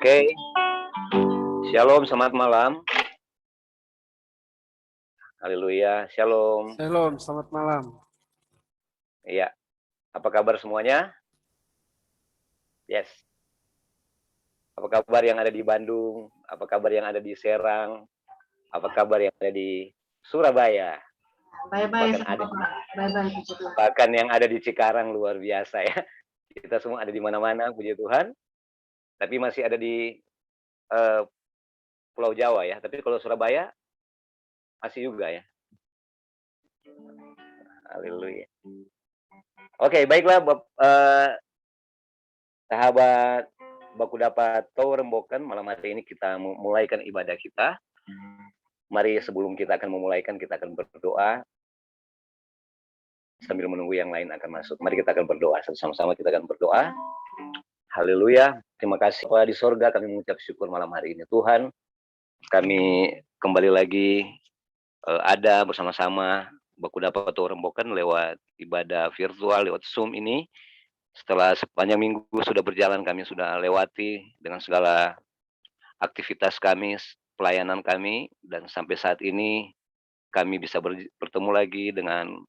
Oke, Shalom, selamat malam. Haleluya, Shalom. Shalom, selamat malam. Iya, apa kabar semuanya? Yes. Apa kabar yang ada di Bandung? Apa kabar yang ada di Serang? Apa kabar yang ada di Surabaya? Bye-bye, Bahkan yang ada di Cikarang, luar biasa ya. Kita semua ada di mana-mana, puji Tuhan. Tapi masih ada di Pulau Jawa ya. Tapi kalau Surabaya masih juga ya. Haleluya. Oke, baiklah sahabat baku dapat tahu rembokan, malam hari ini kita memulaikan ibadah kita. Mari sebelum kita akan memulaikan, kita akan berdoa sambil menunggu yang lain akan masuk. Mari kita akan berdoa sama-sama, kita akan berdoa. Haleluya. Terima kasih Bapa di sorga, kami mengucap syukur malam hari ini. Tuhan, kami kembali lagi ada bersama-sama baku dapat tahu rembokan lewat ibadah virtual, lewat Zoom ini. Setelah sepanjang minggu sudah berjalan, kami sudah lewati dengan segala aktivitas kami, pelayanan kami, dan sampai saat ini kami bisa bertemu lagi dengan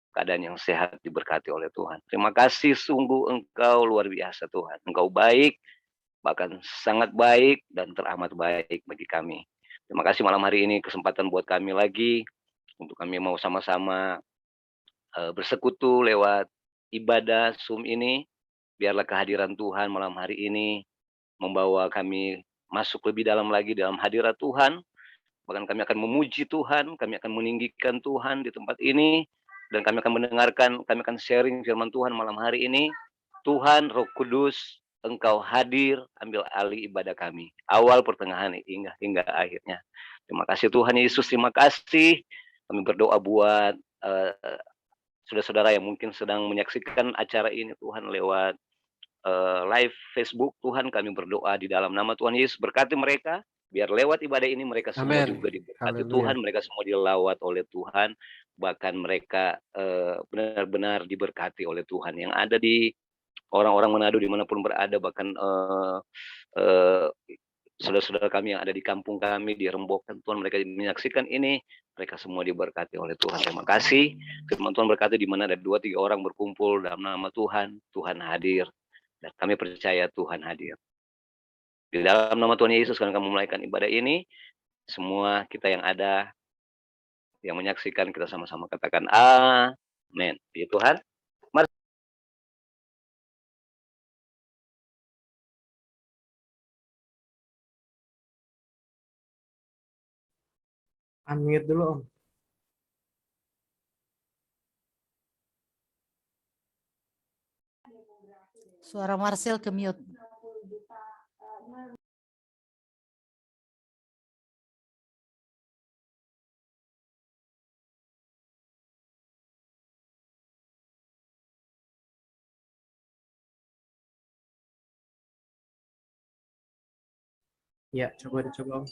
keadaan yang sehat, diberkati oleh Tuhan. Terima kasih, sungguh Engkau luar biasa Tuhan. Engkau baik, bahkan sangat baik dan teramat baik bagi kami. Terima kasih malam hari ini kesempatan buat kami lagi, untuk kami mau sama-sama bersekutu lewat ibadah Zoom ini. Biarlah kehadiran Tuhan malam hari ini membawa kami masuk lebih dalam lagi dalam hadirat Tuhan. Bahkan kami akan memuji Tuhan, kami akan meninggikan Tuhan di tempat ini, dan kami akan mendengarkan, kami akan sharing firman Tuhan malam hari ini. Tuhan, Roh Kudus, Engkau hadir, ambil alih ibadah kami, awal, pertengahan, hingga akhirnya. Terima kasih Tuhan Yesus, terima kasih. Kami berdoa buat saudara-saudara yang mungkin sedang menyaksikan acara ini, Tuhan, lewat live Facebook. Tuhan, kami berdoa di dalam nama Tuhan Yesus, berkati mereka, biar lewat ibadah ini mereka semua Amen. juga diberkati Haleluya. Tuhan, mereka semua dilawat oleh Tuhan, bahkan mereka benar-benar diberkati oleh Tuhan. Yang ada di orang-orang Manado dimanapun berada, bahkan saudara-saudara kami yang ada di kampung kami, di Rembokan, Tuhan, mereka menyaksikan ini, mereka semua diberkati oleh Tuhan. Terima kasih. Firman Tuhan berkata, di mana ada 2-3 orang berkumpul dalam nama Tuhan, Tuhan hadir. Dan kami percaya Tuhan hadir. Di dalam nama Tuhan Yesus, kami akan memulaikan ibadah ini. Semua kita yang ada, yang menyaksikan, kita sama-sama katakan amin. Ya Tuhan. Mari. Unmute dulu, Om. Suara Marcel ke mute. Ya, coba dicoba, Om.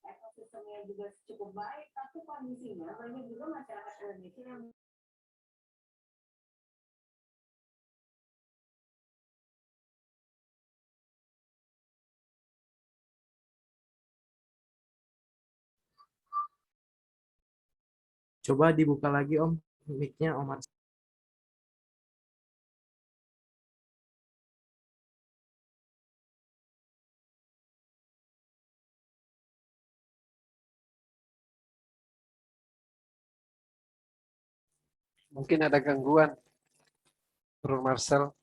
Ekosistemnya juga cukup baik, tapi kondisinya banyak juga masyarakat Indonesia yang Coba dibuka lagi, Om. Mic-nya, Om. Mungkin ada gangguan, Bro Marcel.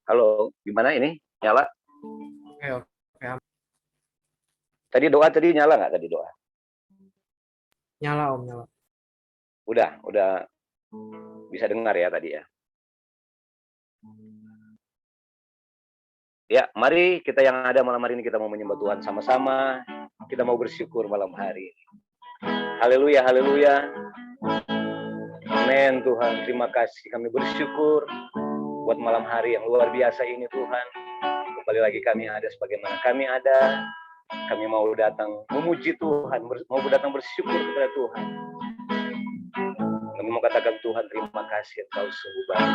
Halo, gimana ini? Nyala? Oke, oke. Tadi doa nyala nggak tadi doa? Nyala, Om, nyala. Udah bisa dengar ya tadi ya. Ya, mari kita yang ada malam hari ini, kita mau menyembah Tuhan sama-sama. Kita mau bersyukur malam hari ini. Haleluya, haleluya. Amin Tuhan, terima kasih. Kami bersyukur buat malam hari yang luar biasa ini Tuhan. Kembali lagi kami ada sebagaimana kami ada. Kami mau datang memuji Tuhan, mau datang bersyukur kepada Tuhan. Kami mau katakan Tuhan terima kasih Engkau sungguh baik.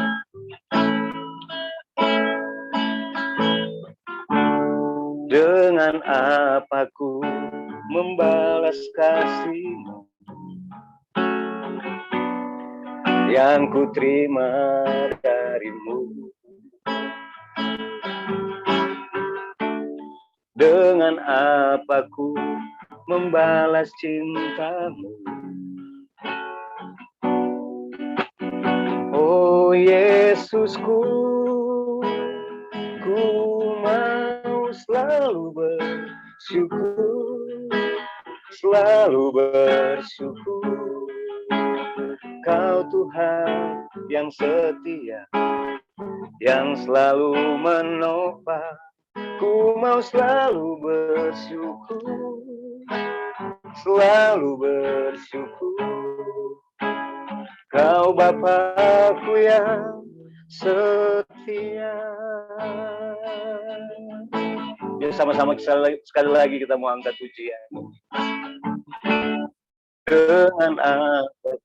Dengan apa ku membalas kasih yang ku terima darimu? Dengan apa ku membalas cintamu? Oh Yesusku, ku mau selalu bersyukur, selalu bersyukur. Kau Tuhan yang setia, yang selalu menopang. Ku mau selalu bersyukur, selalu bersyukur. Kau Bapakku yang setia. Jadi sama-sama sekali lagi kita mau angkat pujian. Dengan apa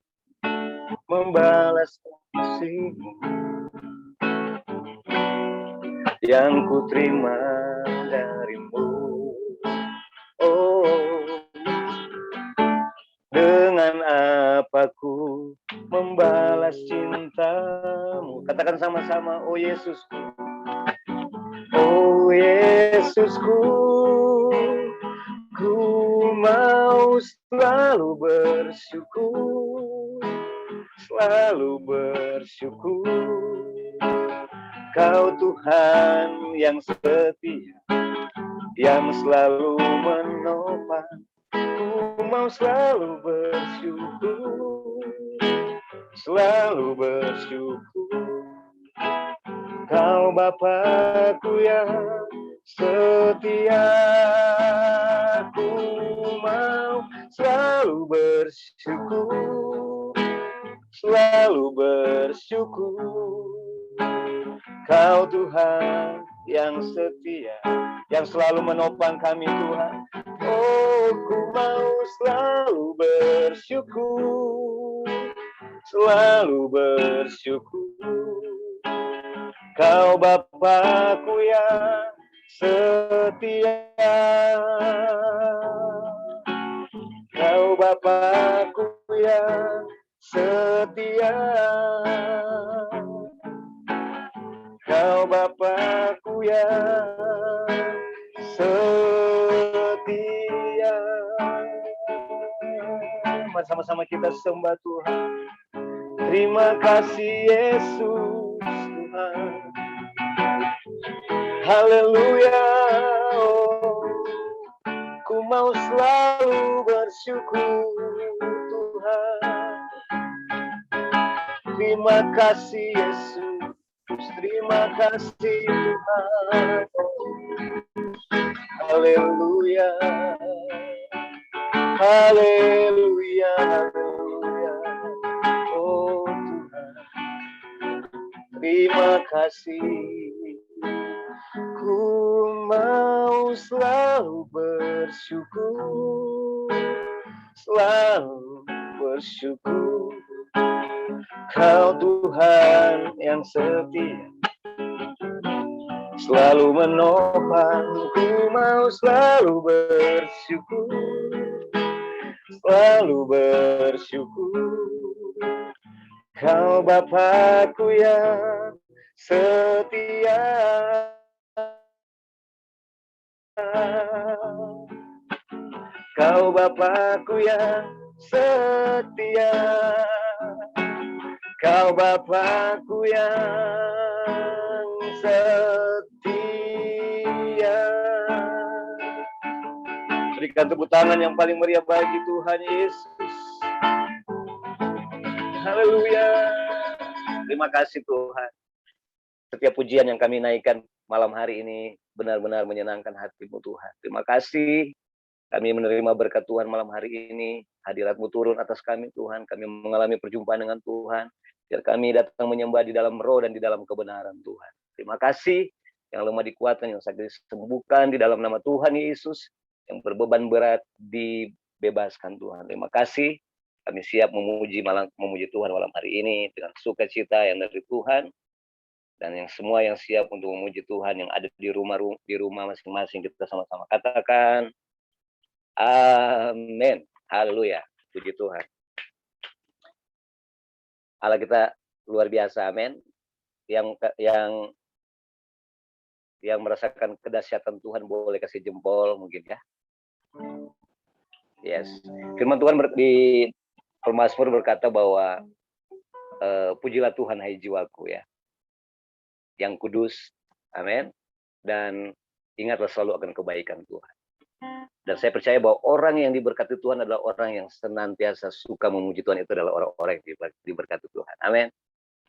membalas kasih-Mu yang ku terima darimu? Oh, dengan apa ku membalas cintamu? Katakan sama-sama, oh Yesusku, oh Yesusku, ku mau selalu bersyukur, selalu bersyukur. Kau Tuhan yang setia, yang selalu menopang. Ku mau selalu bersyukur, selalu bersyukur. Kau Bapakku yang setia, ku mau selalu bersyukur, selalu bersyukur. Kau Tuhan yang setia, yang selalu menopang kami Tuhan. Oh, ku mau selalu bersyukur, selalu bersyukur. Kau Bapakku yang setia, Kau Bapakku yang setia, Kau Bapakku yang setia. Mari sama-sama kita sembah Tuhan. Terima kasih Yesus Tuhan. Haleluya. Oh, ku mau selalu bersyukur Tuhan. Terima kasih Yesus. Terima kasih Tuhan. Haleluya. Haleluya. Haleluya. Oh Tuhan. Terima kasih. Ku mau selalu bersyukur, selalu bersyukur. Kau Tuhan yang setia, selalu menopang. Ku mau selalu bersyukur, selalu bersyukur. Kau Bapakku yang setia, Kau Bapakku yang setia, Kau Bapakku yang setia. Berikan tepuk tangan yang paling meriah bagi Tuhan Yesus. Haleluya. Terima kasih Tuhan. Setiap pujian yang kami naikkan malam hari ini benar-benar menyenangkan hati-Mu Tuhan. Terima kasih Kami menerima berkat Tuhan malam hari ini. Hadirat-Mu turun atas kami Tuhan. Kami mengalami perjumpaan dengan Tuhan. Biar kami datang menyembah di dalam roh dan di dalam kebenaran Tuhan. Terima kasih. Yang lemah dikuatkan, yang sakit disembuhkan di dalam nama Tuhan Yesus. Yang berbeban berat dibebaskan Tuhan. Terima kasih. Kami siap memuji Tuhan malam hari ini dengan sukacita yang dari Tuhan. Dan yang semua yang siap untuk memuji Tuhan yang ada di rumah masing-masing, kita sama-sama katakan amin. Haleluya. Puji Tuhan. Allah kita luar biasa. Amin. Yang merasakan kedahsyatan Tuhan boleh kasih jempol mungkin ya. Yes. Firman Tuhan di Pemazmur berkata bahwa pujilah Tuhan hai jiwaku ya. Yang kudus. Amin. Dan ingatlah selalu akan kebaikan Tuhan. Dan saya percaya bahwa orang yang diberkati Tuhan adalah orang yang senantiasa suka memuji Tuhan. Itu adalah orang-orang yang diberkati Tuhan. Amin.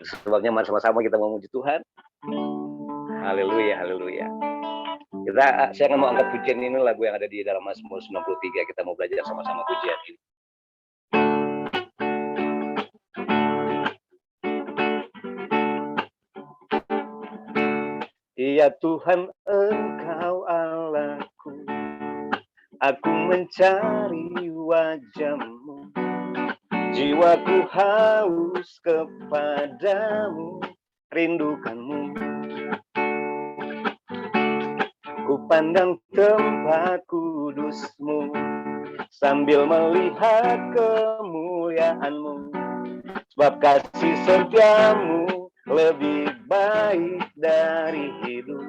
Sebabnya sama-sama kita memuji Tuhan. Haleluya, haleluya. Saya akan mau angkat pujian ini, lagu yang ada di dalam Mazmur 93. Kita mau belajar sama-sama pujian ini. Ya Tuhan, Engkau Allahku, aku mencari wajah-Mu, jiwaku haus kepadamu, rindukan-Mu. Ku pandang tempat kudus-Mu, sambil melihat kemuliaan-Mu, sebab kasih setia-Mu lebih baik dari hidup.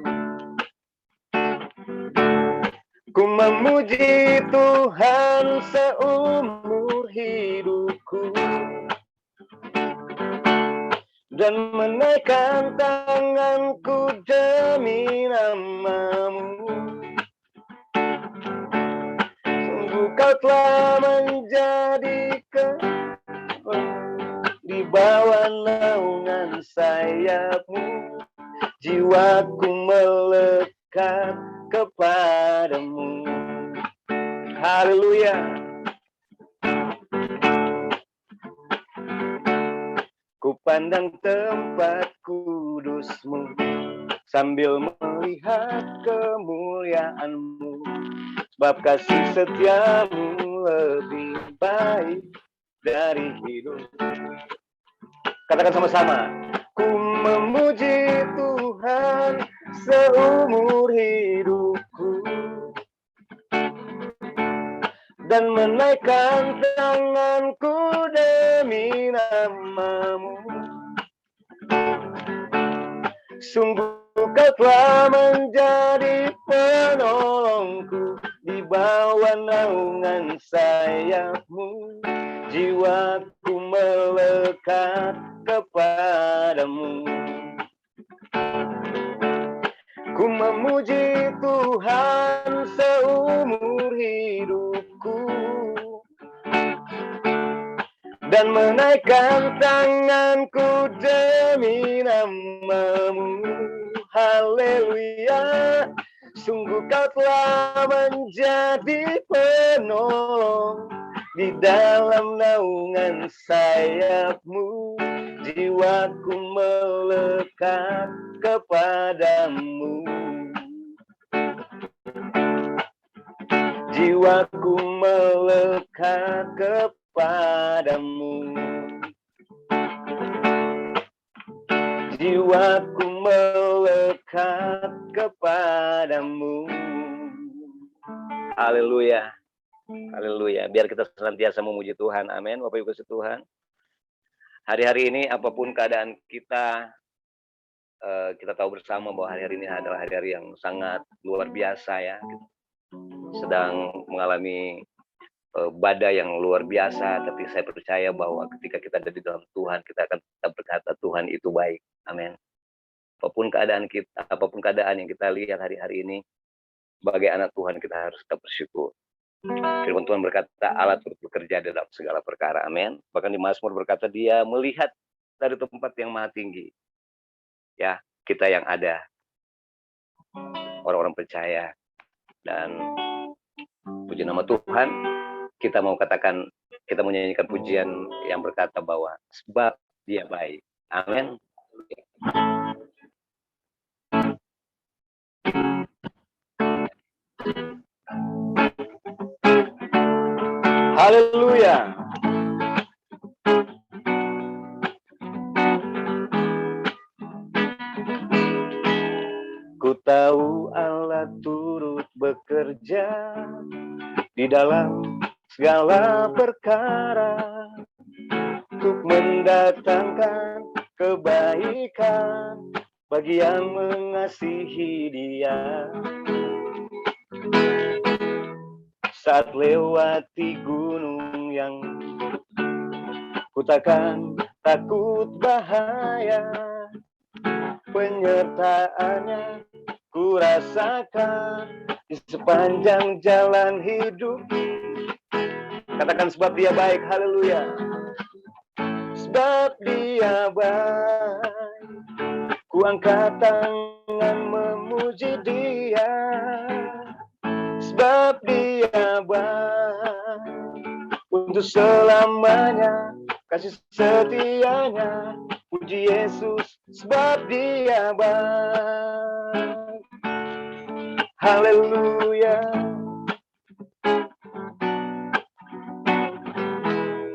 Ku memuji Tuhan seumur hidupku dan menaikkan tanganku demi nama-Mu. Sungguh Kau telah menjadikan di bawah naungan sayap-Mu, jiwaku melekat kepadamu. Haleluya. Ku pandang tempat kudus-Mu, sambil melihat kemuliaan-Mu, sebab kasih setia-Mu lebih baik dari hidup. Katakan sama-sama. Ku memuji Tuhan seumur hidupku dan menaikkan tanganku demi nama-Mu. Sungguh Kau telah menjadi penolongku, di bawah naungan sayap-Mu, jiwaku melekat kepadamu. Ku memuji Tuhan seumur hidupku dan menaikkan tanganku demi nama-Mu. Haleluya. Sungguh Kau telah menjadi penolong, di dalam naungan sayap-Mu, jiwaku melekat kepadamu. Jiwaku melekat kepadamu. Jiwaku melekat kepadamu. Haleluya. Haleluya. Biar kita senantiasa memuji Tuhan. Amin. Bapak Ibu kasih Tuhan. Hari-hari ini apapun keadaan kita, kita tahu bersama bahwa hari-hari ini adalah hari-hari yang sangat luar biasa ya. Sedang mengalami badai yang luar biasa, tapi saya percaya bahwa ketika kita ada di dalam Tuhan, kita akan tetap berkata Tuhan itu baik. Amin. Apapun keadaan kita, apapun keadaan yang kita lihat hari-hari ini, sebagai anak Tuhan kita harus tetap bersyukur. Firman Tuhan berkata Allah turut bekerja dalam segala perkara. Amin. Bahkan di Mazmur berkata Dia melihat dari tempat yang maha tinggi. Ya, kita yang ada, orang-orang percaya, dan Puji nama Tuhan. Kita mau katakan, kita mau nyanyikan pujian yang berkata bahwa sebab Dia baik. Amin. Haleluya. Ku tahu Allah turut bekerja di dalam segala perkara untuk mendatangkan kebaikan bagi yang mengasihi Dia. Saat lewati gunung yang ku takkan takut bahaya, penyertaannya ku rasakan di sepanjang jalan hidup. Katakan sebab Dia baik, haleluya. Sebab Dia baik, ku angkat tangan memuji Dia. Sebab Dia baik, untuk selamanya kasih setianya. Puji Yesus, sebab Dia baik. Haleluya.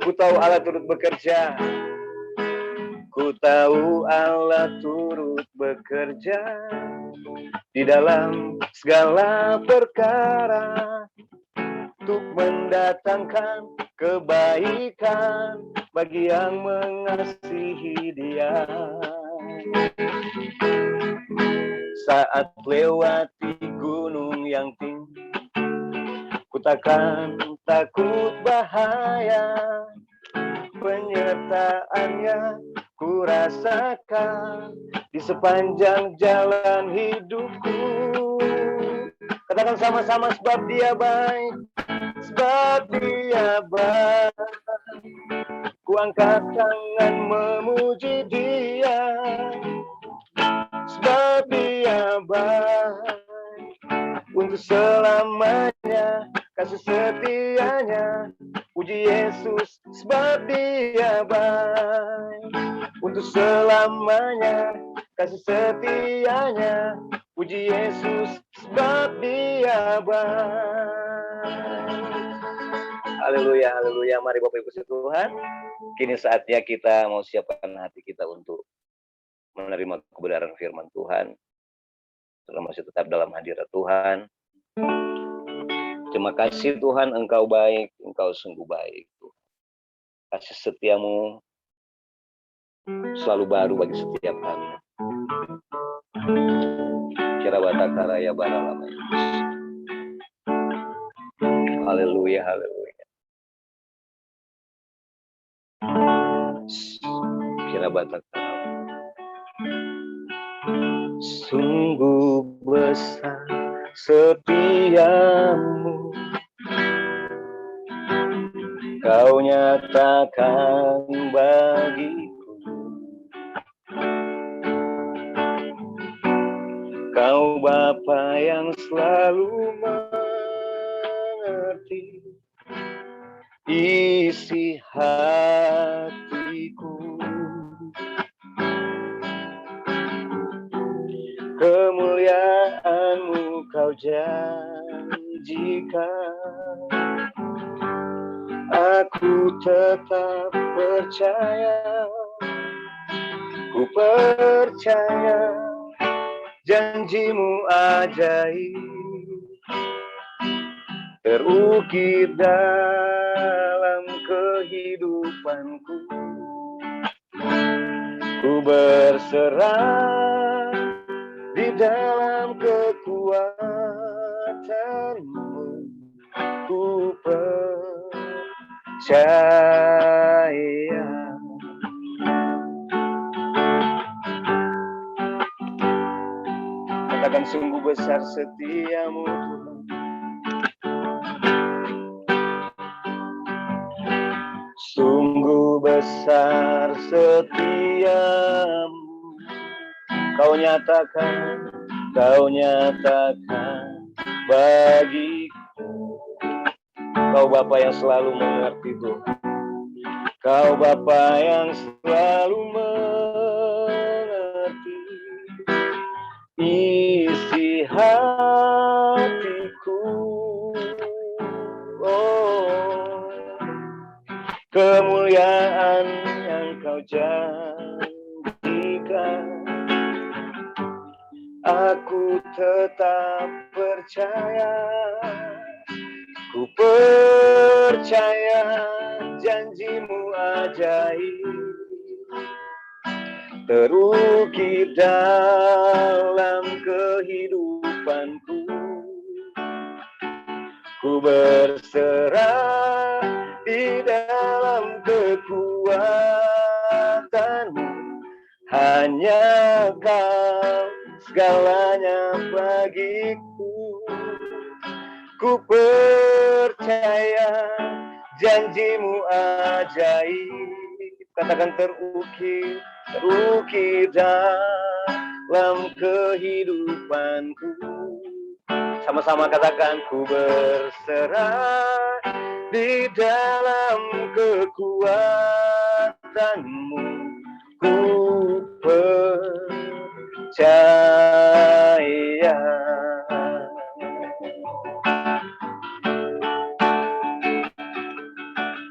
Ku tahu Allah turut bekerja. Ku tahu Allah turut bekerja di dalam segala perkara untuk mendatangkan kebaikan bagi yang mengasihi Dia. Saat lewati gunung yang tinggi, ku takkan takut bahaya, penyertaannya ku rasakan di sepanjang jalan hidupku. Katakan sama-sama, sebab Dia baik, sebab Dia baik, ku angkat tangan memuji Dia. Sebab Dia baik, untuk selamanya kasih setianya. Puji Yesus, sebab Dia baik, untuk selamanya kasih setianya. Puji Yesus, sebab Dia baik. Haleluya, haleluya. Mari Bapak Ibu Tuhan, kini saatnya kita mau siapkan hati kita untuk menerima kebenaran firman Tuhan. Kita masih tetap dalam hadirat Tuhan. Terima kasih Tuhan, Engkau baik, Engkau sungguh baik. Kasih setiamu selalu baru bagi setiap kami. Kira batakara ya baralama. Haleluya, haleluya. Kira batakara. Sungguh besar setiamu, Kau nyatakan bagiku. Kau Bapa yang selalu mengerti isi hatiku. Kemuliaan-Mu Kau janjikan, aku tetap percaya, ku percaya janji-Mu ajaib, terukir dalam kehidupanku. Ku berserah di dalam kekuatan-Mu, ku percaya. Katakan sungguh besar setiamu Tuhan. Sungguh besar setiamu, Kau nyatakan bagiku. Kau Bapa yang selalu mengerti Tuhan. Kau Bapa yang selalu mengerti isi hatiku. Oh, kemuliaan yang kau janjikan, aku tetap percaya. Ku percaya janjimu ajaib, terukir dalam kehidupanku. Ku berserah di dalam kekuatanmu, hanya kau segalanya bagiku. Ku percaya janjimu ajaib. Katakan terukir dalam kehidupanku. Sama-sama katakan, ku berserah di dalam kekuatanmu. Ku percaya.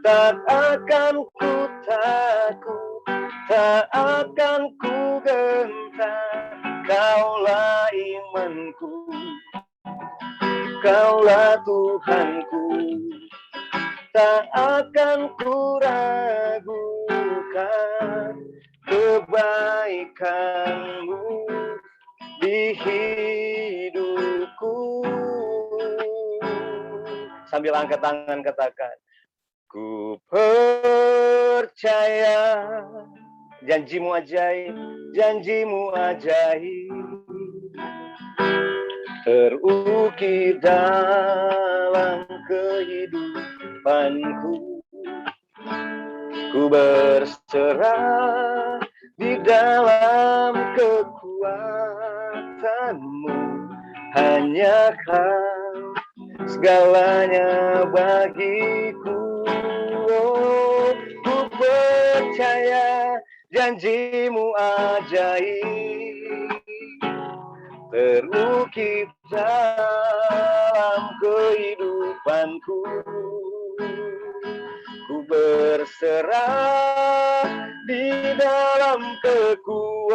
Tak akan ku takut, tak akan ku gentar. Kaulah imanku, Kaulah Tuhanku. Tak akan ku ragukan kebaikan-Mu di hidupku. Sambil angkat tangan katakan, ku percaya janjimu ajaib, janjimu ajaib, terukir dalam kehidupanku. Ku berserah di dalam kekuatanmu, hanya Kau segalanya bagiku. Oh, ku percaya janjimu ajaib, terukir dalam kehidupanku. Ku berserah di dalam kekuatanmu.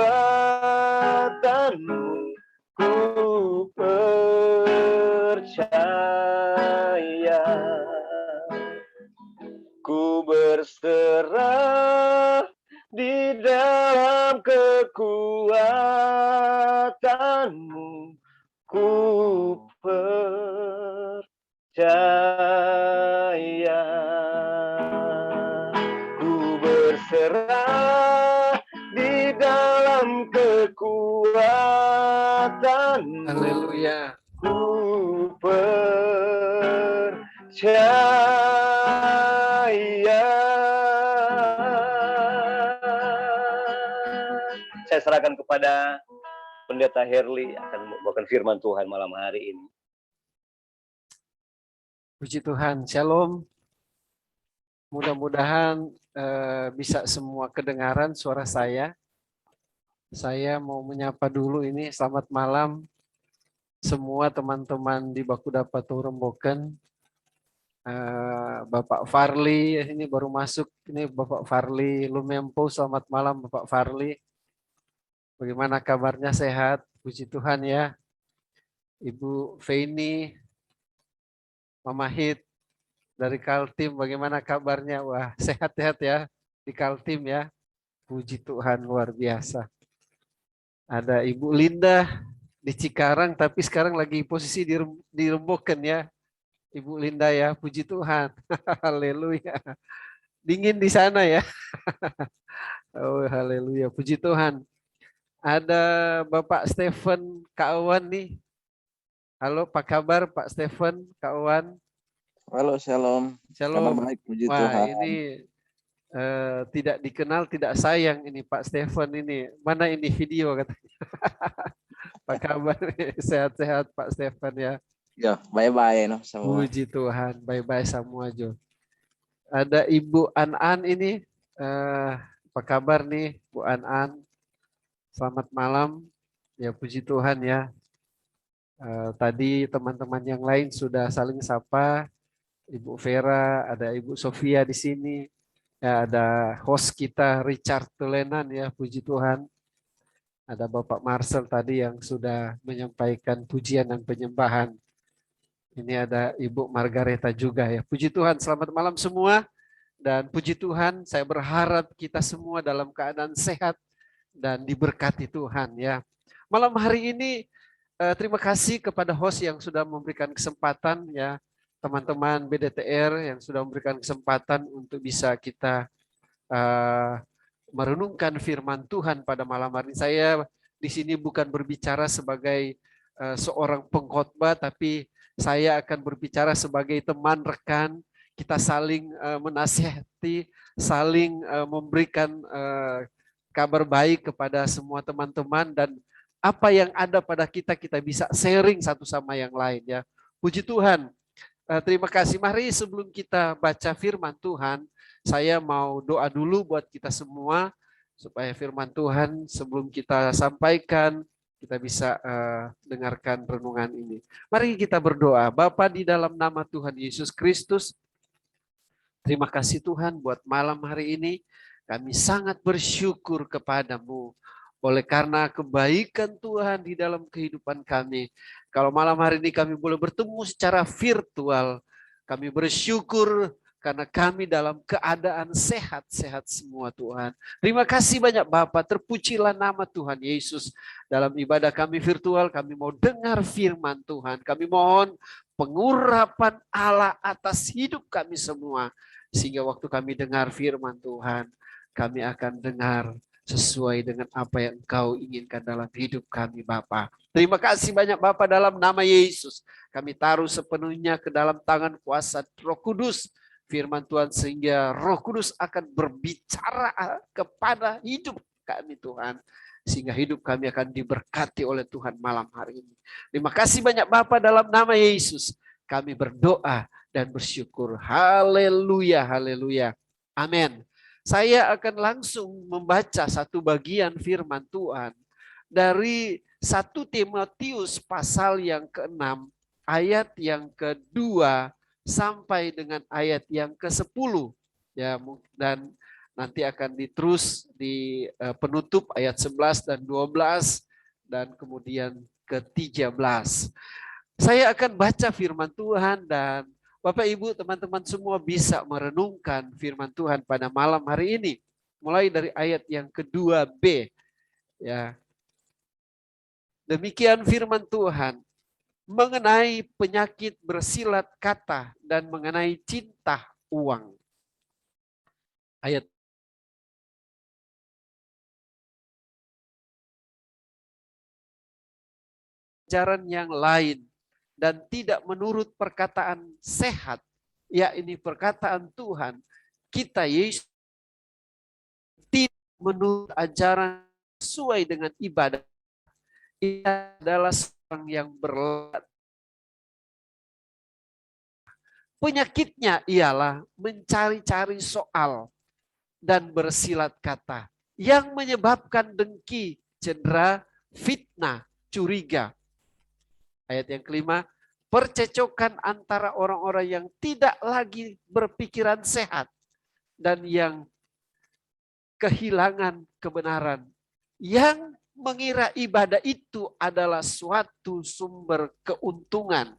Ku percaya, ku berserah di dalam kekuatanmu. Ku percaya, ku berserah di dalam kekuatanmu. Haleluya. Ku percaya. Saya serahkan kepada Pendeta Herli akan membawakan firman Tuhan malam hari ini. Puji Tuhan, Shalom. Mudah-mudahan bisa semua kedengaran suara saya. Saya mau menyapa dulu ini, selamat malam semua teman-teman di Bakudapa Turemboken. Bapak Farli, ini baru masuk, ini Bapak Farli Lumempo, selamat malam Bapak Farli. Bagaimana kabarnya, sehat? Puji Tuhan ya. Ibu Feini, Mama Hit dari Kaltim, bagaimana kabarnya? Wah, sehat-sehat ya di Kaltim ya. Puji Tuhan, luar biasa. Ada Ibu Linda di Cikarang, tapi sekarang lagi posisi di Remboken ya. Ibu Linda ya, puji Tuhan. Haleluya. Dingin di sana ya. Oh, haleluya, puji Tuhan. Ada Bapak Stephen Kauan nih. Halo, apa kabar Pak Stephen Kauan? Halo, shalom. Shalom. Kabar baik, puji Wah, Tuhan. ini tidak dikenal, tidak sayang ini Pak Stephen ini. Mana ini video katanya. Apa kabar? Sehat-sehat Pak Stephen ya. Ya, bye-bye no semua. Puji Tuhan, bye-bye semua Jo. Ada Ibu An-An ini, apa kabar nih Bu An-An? Selamat malam, ya puji Tuhan ya. Tadi teman-teman yang lain sudah saling sapa, Ibu Vera, ada Ibu Sofia di sini, ya, ada host kita Richard Tulenan ya, puji Tuhan. Ada Bapak Marcel tadi yang sudah menyampaikan pujian dan penyembahan. Ini ada Ibu Margareta juga ya. Puji Tuhan, selamat malam semua. Dan puji Tuhan, saya berharap kita semua dalam keadaan sehat dan diberkati Tuhan ya. Malam hari ini terima kasih kepada host yang sudah memberikan kesempatan ya. Teman-teman BDTR yang sudah memberikan kesempatan untuk bisa kita merenungkan firman Tuhan pada malam hari ini. Saya di sini bukan berbicara sebagai seorang pengkhotbah, tapi saya akan berbicara sebagai teman rekan. Kita saling menasihati, saling memberikan kabar baik kepada semua teman-teman, dan apa yang ada pada kita, kita bisa sharing satu sama yang lain ya. Puji Tuhan. Terima kasih. Mari sebelum kita baca firman Tuhan, saya mau doa dulu buat kita semua supaya firman Tuhan sebelum kita sampaikan kita bisa dengarkan renungan ini. Mari kita berdoa. Bapa, di dalam nama Tuhan Yesus Kristus, terima kasih Tuhan buat malam hari ini. Kami sangat bersyukur kepadamu oleh karena kebaikan Tuhan di dalam kehidupan kami. Kalau malam hari ini kami boleh bertemu secara virtual, kami bersyukur karena kami dalam keadaan sehat-sehat semua Tuhan. Terima kasih banyak Bapa, terpujilah nama Tuhan Yesus. Dalam ibadah kami virtual, kami mau dengar firman Tuhan. Kami mohon pengurapan Allah atas hidup kami semua. Sehingga waktu kami dengar firman Tuhan, kami akan dengar sesuai dengan apa yang Engkau inginkan dalam hidup kami Bapa. Terima kasih banyak Bapa, dalam nama Yesus. Kami taruh sepenuhnya ke dalam tangan kuasa Roh Kudus. Firman Tuhan sehingga Roh Kudus akan berbicara kepada hidup kami Tuhan. Sehingga hidup kami akan diberkati oleh Tuhan malam hari ini. Terima kasih banyak Bapa, dalam nama Yesus. Kami berdoa dan bersyukur. Haleluya, haleluya. Amin. Saya akan langsung membaca satu bagian firman Tuhan dari 1 Timotius pasal yang ke-6, ayat yang ke-2 sampai dengan ayat yang ke-10. Ya, dan nanti akan diterus di penutup ayat 11 dan 12 dan kemudian ke-13. Saya akan baca firman Tuhan dan Bapak Ibu teman-teman semua bisa merenungkan firman Tuhan pada malam hari ini. Mulai dari ayat yang ke-2b. Ya. Demikian firman Tuhan mengenai penyakit bersilat kata dan mengenai cinta uang. Ayat ajaran yang lain dan tidak menurut perkataan sehat, yakni perkataan Tuhan, kita Yesus tidak menurut ajaran sesuai dengan ibadah. Ia adalah seorang yang berlat. Penyakitnya ialah mencari-cari soal dan bersilat kata yang menyebabkan dengki, cedera, fitnah, curiga. Ayat yang kelima, percecokan antara orang-orang yang tidak lagi berpikiran sehat dan yang kehilangan kebenaran, yang mengira ibadah itu adalah suatu sumber keuntungan.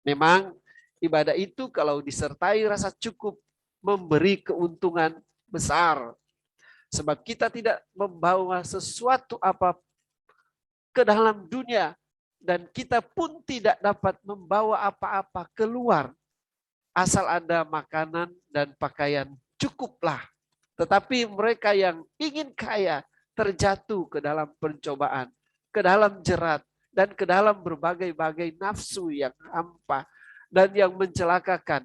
Memang ibadah itu kalau disertai rasa cukup memberi keuntungan besar. Sebab kita tidak membawa sesuatu apa ke dalam dunia dan kita pun tidak dapat membawa apa-apa keluar. Asal ada makanan dan pakaian cukuplah. Tetapi mereka yang ingin kaya terjatuh ke dalam pencobaan, ke dalam jerat, dan ke dalam berbagai-bagai nafsu yang hampa dan yang mencelakakan,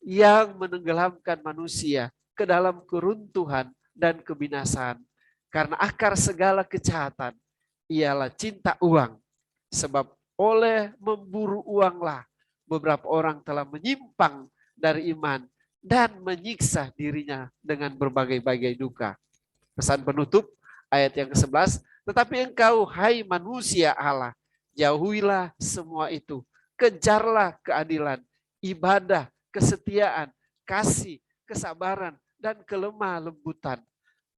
yang menenggelamkan manusia ke dalam keruntuhan dan kebinasaan. Karena akar segala kejahatan ialah cinta uang. Sebab oleh memburu uanglah beberapa orang telah menyimpang dari iman dan menyiksa dirinya dengan berbagai-bagai duka. Pesan penutup ayat yang ke-11, tetapi engkau hai manusia Allah, jauhilah semua itu, kejarlah keadilan, ibadah, kesetiaan, kasih, kesabaran, dan kelemah lembutan.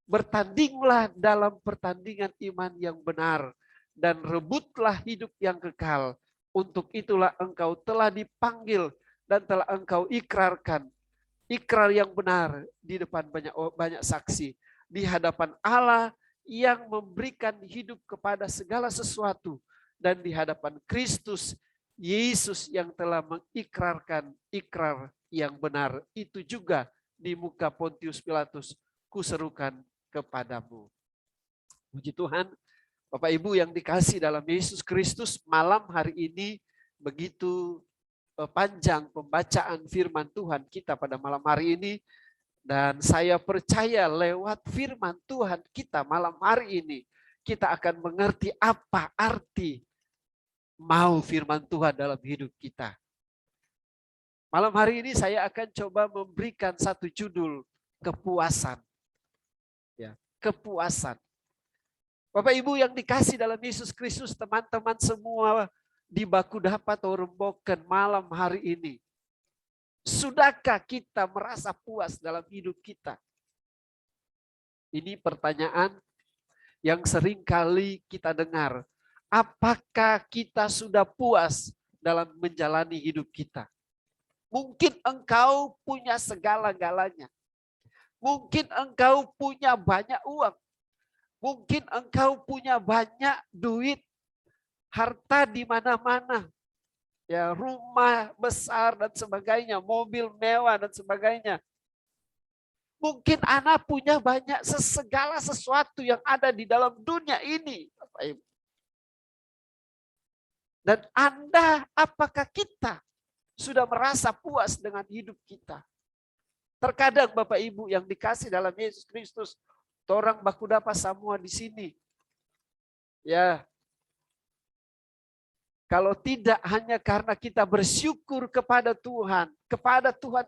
Bertandinglah dalam pertandingan iman yang benar, dan rebutlah hidup yang kekal. Untuk itulah engkau telah dipanggil dan telah engkau ikrarkan. Ikrar yang benar di depan banyak saksi, di hadapan Allah yang memberikan hidup kepada segala sesuatu, dan di hadapan Kristus Yesus yang telah mengikrarkan ikrar yang benar itu juga di muka Pontius Pilatus, kuserukan kepadamu. Puji Tuhan, Bapak Ibu yang dikasihi dalam Yesus Kristus, malam hari ini begitu panjang pembacaan firman Tuhan kita pada malam hari ini, dan saya percaya lewat firman Tuhan kita malam hari ini kita akan mengerti apa arti mau firman Tuhan dalam hidup kita. Malam hari ini saya akan coba memberikan satu judul, kepuasan. Ya, kepuasan. Bapak Ibu yang dikasih dalam Yesus Kristus, teman-teman semua di Bakudapa Toremboken malam hari ini. Sudahkah kita merasa puas dalam hidup kita? Ini pertanyaan yang sering kali kita dengar. Apakah kita sudah puas dalam menjalani hidup kita? Mungkin engkau punya segala-galanya. Mungkin engkau punya banyak uang. Mungkin engkau punya banyak duit, harta di mana-mana. Ya, rumah besar dan sebagainya, mobil mewah dan sebagainya. Mungkin Anda punya banyak segala sesuatu yang ada di dalam dunia ini, Bapak Ibu. Dan Anda, apakah kita sudah merasa puas dengan hidup kita? Terkadang Bapak Ibu yang dikasih dalam Yesus Kristus, orang Bakudapa semua di sini. Ya. Kalau tidak hanya karena kita bersyukur kepada Tuhan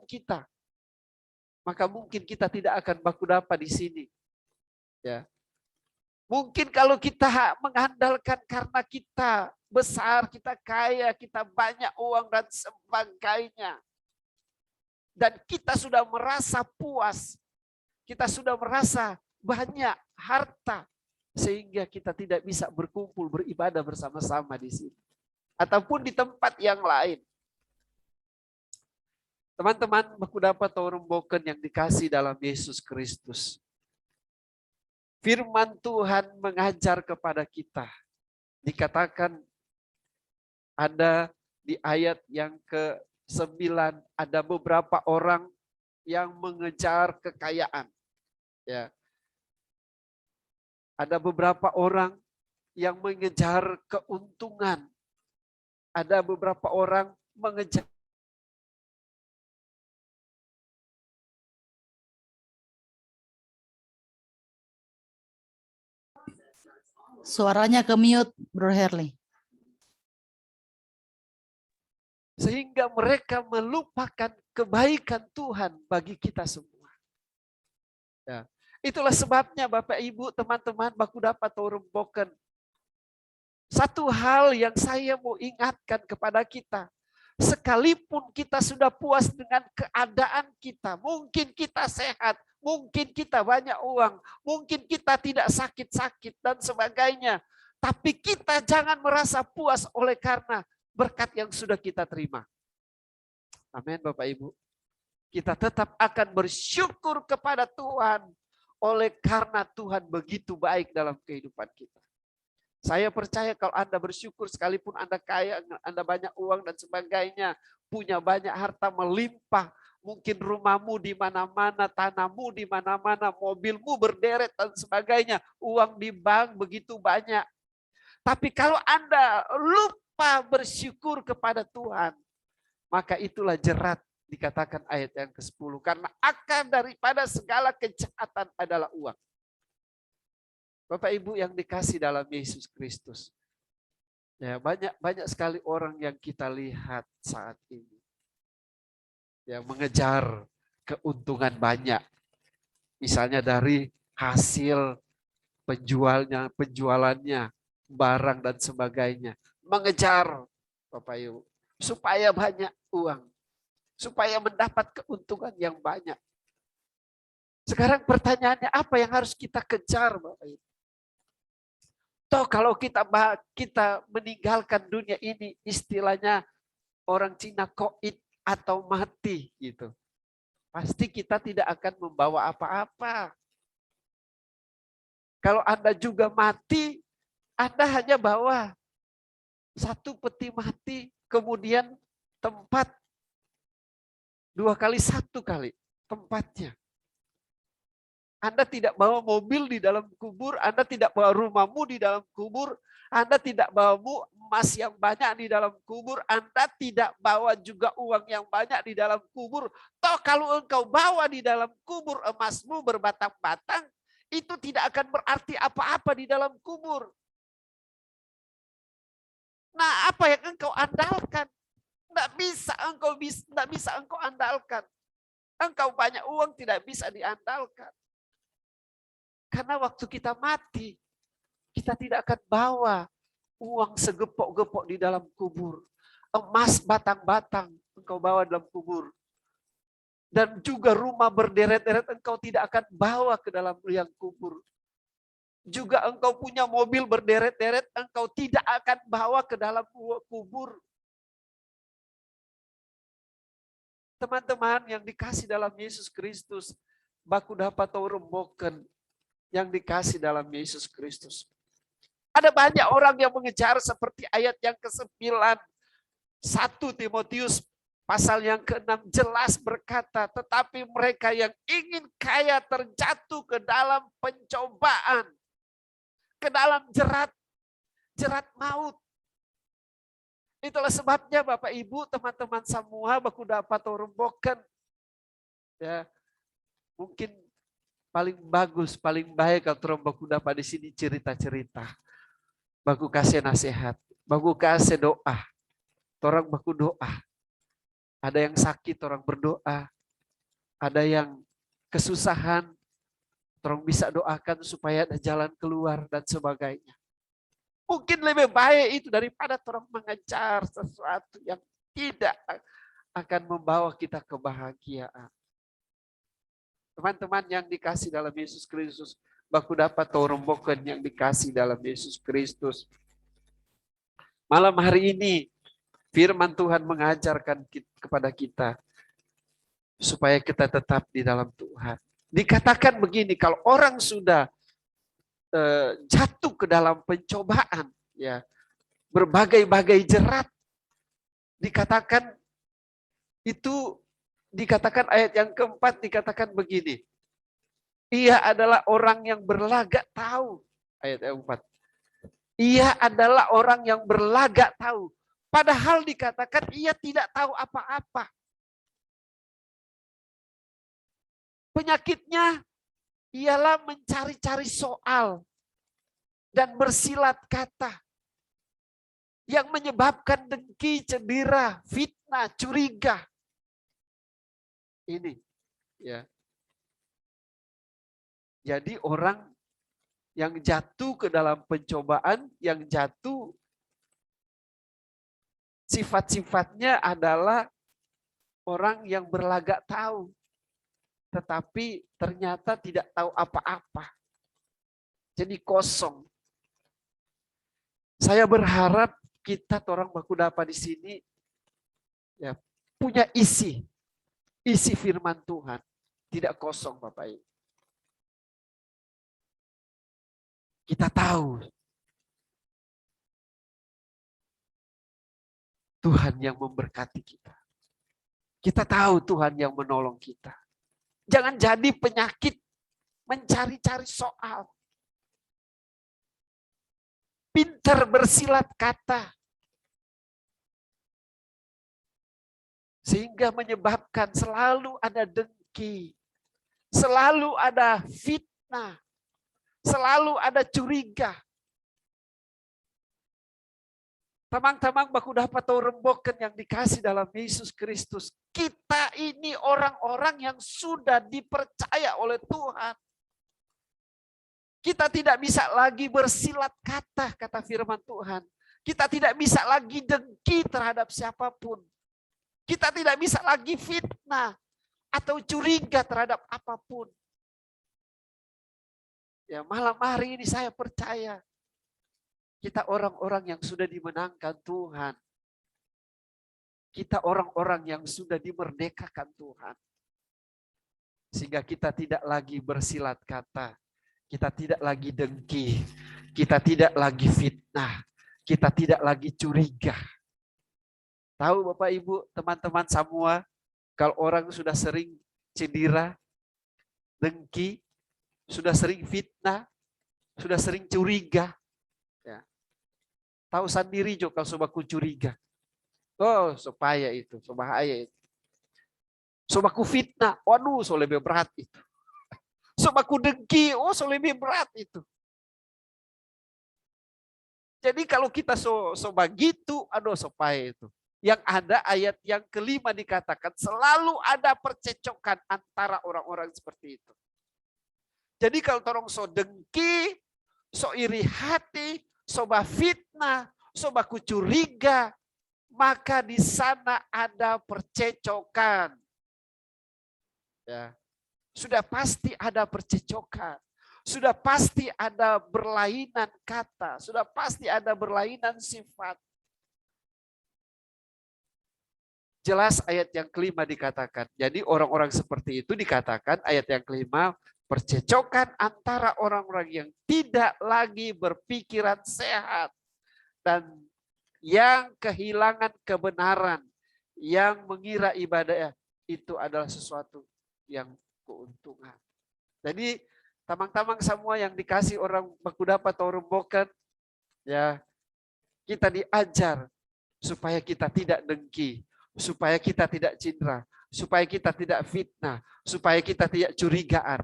kita, maka mungkin kita tidak akan Bakudapa di sini. Ya. Mungkin kalau kita mengandalkan karena kita besar, kita kaya, kita banyak uang dan sebagainya, dan kita sudah merasa puas, kita sudah merasa banyak harta, sehingga kita tidak bisa berkumpul beribadah bersama-sama di sini. Ataupun di tempat yang lain. Teman-teman Bakudapa Toremboken yang dikasih dalam Yesus Kristus. Firman Tuhan mengajar kepada kita. Dikatakan ada di ayat yang ke-9, ada beberapa orang yang mengejar kekayaan. Ya. Ada beberapa orang yang mengejar keuntungan. Ada beberapa orang mengejar Suaranya ke mute, Bro Herli. sehingga mereka melupakan kebaikan Tuhan bagi kita semua. Ya. Itulah sebabnya Bapak Ibu, teman-teman Bakudapa Toremboken. Satu hal yang saya mau ingatkan kepada kita, sekalipun kita sudah puas dengan keadaan kita, mungkin kita sehat, mungkin kita banyak uang, mungkin kita tidak sakit-sakit dan sebagainya, tapi kita jangan merasa puas oleh karena berkat yang sudah kita terima. Amin Bapak Ibu. Kita tetap akan bersyukur kepada Tuhan oleh karena Tuhan begitu baik dalam kehidupan kita. Saya percaya kalau Anda bersyukur sekalipun Anda kaya, Anda banyak uang dan sebagainya, punya banyak harta melimpah, mungkin rumahmu di mana-mana, tanahmu di mana-mana, mobilmu berderet dan sebagainya, uang di bank begitu banyak. Tapi kalau Anda lupa bersyukur kepada Tuhan, maka itulah jerat dikatakan ayat yang ke-10. Karena akar daripada segala kejahatan adalah uang. Bapak Ibu yang dikasih dalam Yesus Kristus. Ya, banyak sekali orang yang kita lihat saat ini yang mengejar keuntungan banyak. Misalnya dari hasil penjualannya, barang dan sebagainya. Mengejar Bapak Ibu supaya banyak uang, supaya mendapat keuntungan yang banyak. Sekarang pertanyaannya, apa yang harus kita kejar, Bapak Ibu? Toh kalau kita meninggalkan dunia ini, istilahnya orang Cina koit atau mati gitu. Pasti kita tidak akan membawa apa-apa. Kalau Anda juga mati, Anda hanya bawa satu peti mati, kemudian tempat 2 kali 1 kali tempatnya. Anda tidak bawa mobil di dalam kubur, Anda tidak bawa rumahmu di dalam kubur, Anda tidak bawa emas yang banyak di dalam kubur, Anda tidak bawa juga uang yang banyak di dalam kubur. Toh kalau engkau bawa di dalam kubur emasmu berbatang-batang, itu tidak akan berarti apa-apa di dalam kubur. Nah, apa yang engkau andalkan? Tidak bisa engkau andalkan. Engkau banyak uang tidak bisa diandalkan. Karena waktu kita mati, kita tidak akan bawa uang segepok-gepok di dalam kubur. Emas batang-batang engkau bawa dalam kubur. Dan juga rumah berderet-deret engkau tidak akan bawa ke dalam liang kubur. Juga engkau punya mobil berderet-deret engkau tidak akan bawa ke dalam kubur. Teman-teman yang dikasih dalam Yesus Kristus, baku dapat tahu remboken yang dikasih dalam Yesus Kristus. Ada banyak orang yang mengejar seperti ayat yang ke-9. 1 Timotius pasal yang ke-6 jelas berkata, tetapi mereka yang ingin kaya terjatuh ke dalam pencobaan, ke dalam jerat maut. Itulah sebabnya Bapak Ibu, teman-teman semua, baku dapat remboken. Ya, mungkin paling bagus, paling baik kalau terang baku dapat di sini cerita-cerita. Baku kasih nasihat, baku kasih doa. Orang baku doa. Ada yang sakit, orang berdoa. Ada yang kesusahan, orang bisa doakan supaya ada jalan keluar dan sebagainya. Mungkin lebih baik itu daripada orang mengejar sesuatu yang tidak akan membawa kita kebahagiaan. Teman-teman yang dikasih dalam Yesus Kristus, baku dapat remboken yang dikasih dalam Yesus Kristus. Malam hari ini, firman Tuhan mengajarkan kepada kita supaya kita tetap di dalam Tuhan. Dikatakan begini, kalau orang sudah jatuh ke dalam pencobaan, ya berbagai-bagai jerat, dikatakan itu. Dikatakan ayat yang keempat dikatakan begini. Ia adalah orang yang berlagak tahu. Ayat yang keempat. Ia adalah orang yang berlagak tahu. Padahal dikatakan ia tidak tahu apa-apa. Penyakitnya ialah mencari-cari soal dan bersilat kata yang menyebabkan dengki, cembira, fitnah, curiga. Ini, ya. Jadi orang yang jatuh ke dalam pencobaan, yang jatuh sifat-sifatnya adalah orang yang berlagak tahu, tetapi ternyata tidak tahu apa-apa. Jadi kosong. Saya berharap kita orang baku dapat di sini ya punya isi firman Tuhan, tidak kosong Bapak Ibu. Kita tahu Tuhan yang memberkati kita. Kita tahu Tuhan yang menolong kita. Jangan jadi penyakit mencari-cari soal. Pintar bersilat kata. Sehingga menyebabkan selalu ada dengki. Selalu ada fitnah. Selalu ada curiga. Tamang-tamang baku dapat tahu rembokan yang dikasih dalam Yesus Kristus. Kita ini orang-orang yang sudah dipercaya oleh Tuhan. Kita tidak bisa lagi bersilat kata, kata firman Tuhan. Kita tidak bisa lagi dengki terhadap siapapun. Kita tidak bisa lagi fitnah atau curiga terhadap apapun. Ya, malam hari ini saya percaya kita orang-orang yang sudah dimenangkan Tuhan. Kita orang-orang yang sudah dimerdekakan Tuhan. Sehingga kita tidak lagi bersilat kata. Kita tidak lagi dengki. Kita tidak lagi fitnah. Kita tidak lagi curiga. Tahu Bapak Ibu, teman-teman semua, kalau orang sudah sering cedera, dengki, sudah sering fitnah, sudah sering curiga, ya. Tahu sendiri juga kalau sobaku curiga. Oh, supaya itu, bahaya itu. Sobaku fitnah, waduh, so lebih berat itu. Sobaku dengki, oh, so lebih berat itu. Jadi kalau kita so begitu, aduh, supaya itu. Yang ada ayat yang kelima dikatakan, selalu ada percecokan antara orang-orang seperti itu. Jadi kalau orang so dengki, so iri hati, so fitnah, so baku curiga, maka di sana ada percecokan. Ya. Sudah pasti ada percecokan. Sudah pasti ada berlainan kata. Sudah pasti ada berlainan sifat. Jelas ayat yang kelima dikatakan. Jadi orang-orang seperti itu dikatakan ayat yang kelima, percecokan antara orang-orang yang tidak lagi berpikiran sehat dan yang kehilangan kebenaran, yang mengira ibadah itu adalah sesuatu yang keuntungan. Jadi tamang-tamang semua yang dikasih orang baku dapat atau rembokan, ya kita diajar supaya kita tidak dengki, supaya kita tidak cindera, supaya kita tidak fitnah, supaya kita tidak curigaan.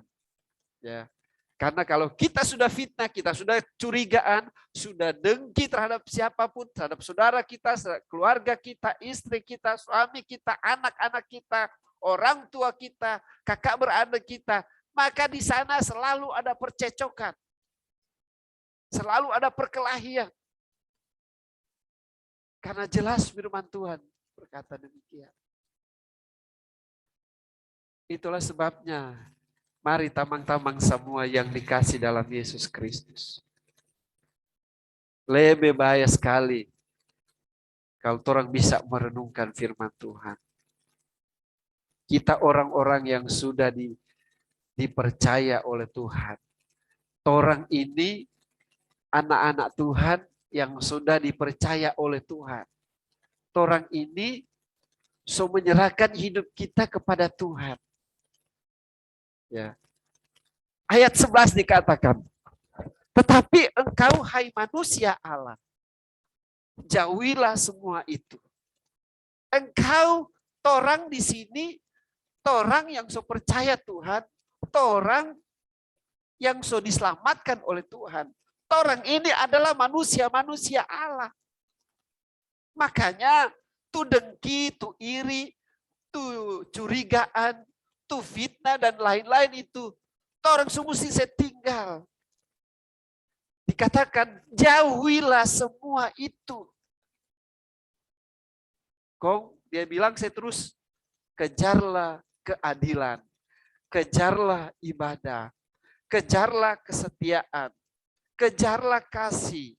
Ya. Karena kalau kita sudah fitnah, kita sudah curigaan, sudah dengki terhadap siapapun, terhadap saudara kita, keluarga kita, istri kita, suami kita, anak-anak kita, orang tua kita, kakak beradik kita, maka di sana selalu ada percecokan. Selalu ada perkelahian. Karena jelas firman Tuhan berkata demikian. Itulah sebabnya mari tamang-tamang semua yang dikasih dalam Yesus Kristus. Lebih bahaya sekali kalau orang bisa merenungkan firman Tuhan. Kita orang-orang yang sudah dipercaya oleh Tuhan. Orang ini anak-anak Tuhan yang sudah dipercaya oleh Tuhan. Orang ini so menyerahkan hidup kita kepada Tuhan. Ya. Ayat 11 dikatakan, tetapi engkau hai manusia Allah, jauhilah semua itu. Engkau, orang di sini, orang yang so percaya Tuhan, orang yang so diselamatkan oleh Tuhan. Orang ini adalah manusia-manusia Allah. Makanya tuh dengki, tuh iri, tuh curigaan, tuh fitnah dan lain-lain itu. Orang semua mesti saya tinggal. Dikatakan jauhilah semua itu. Dia bilang saya terus kejarlah keadilan, kejarlah ibadah, kejarlah kesetiaan, kejarlah kasih,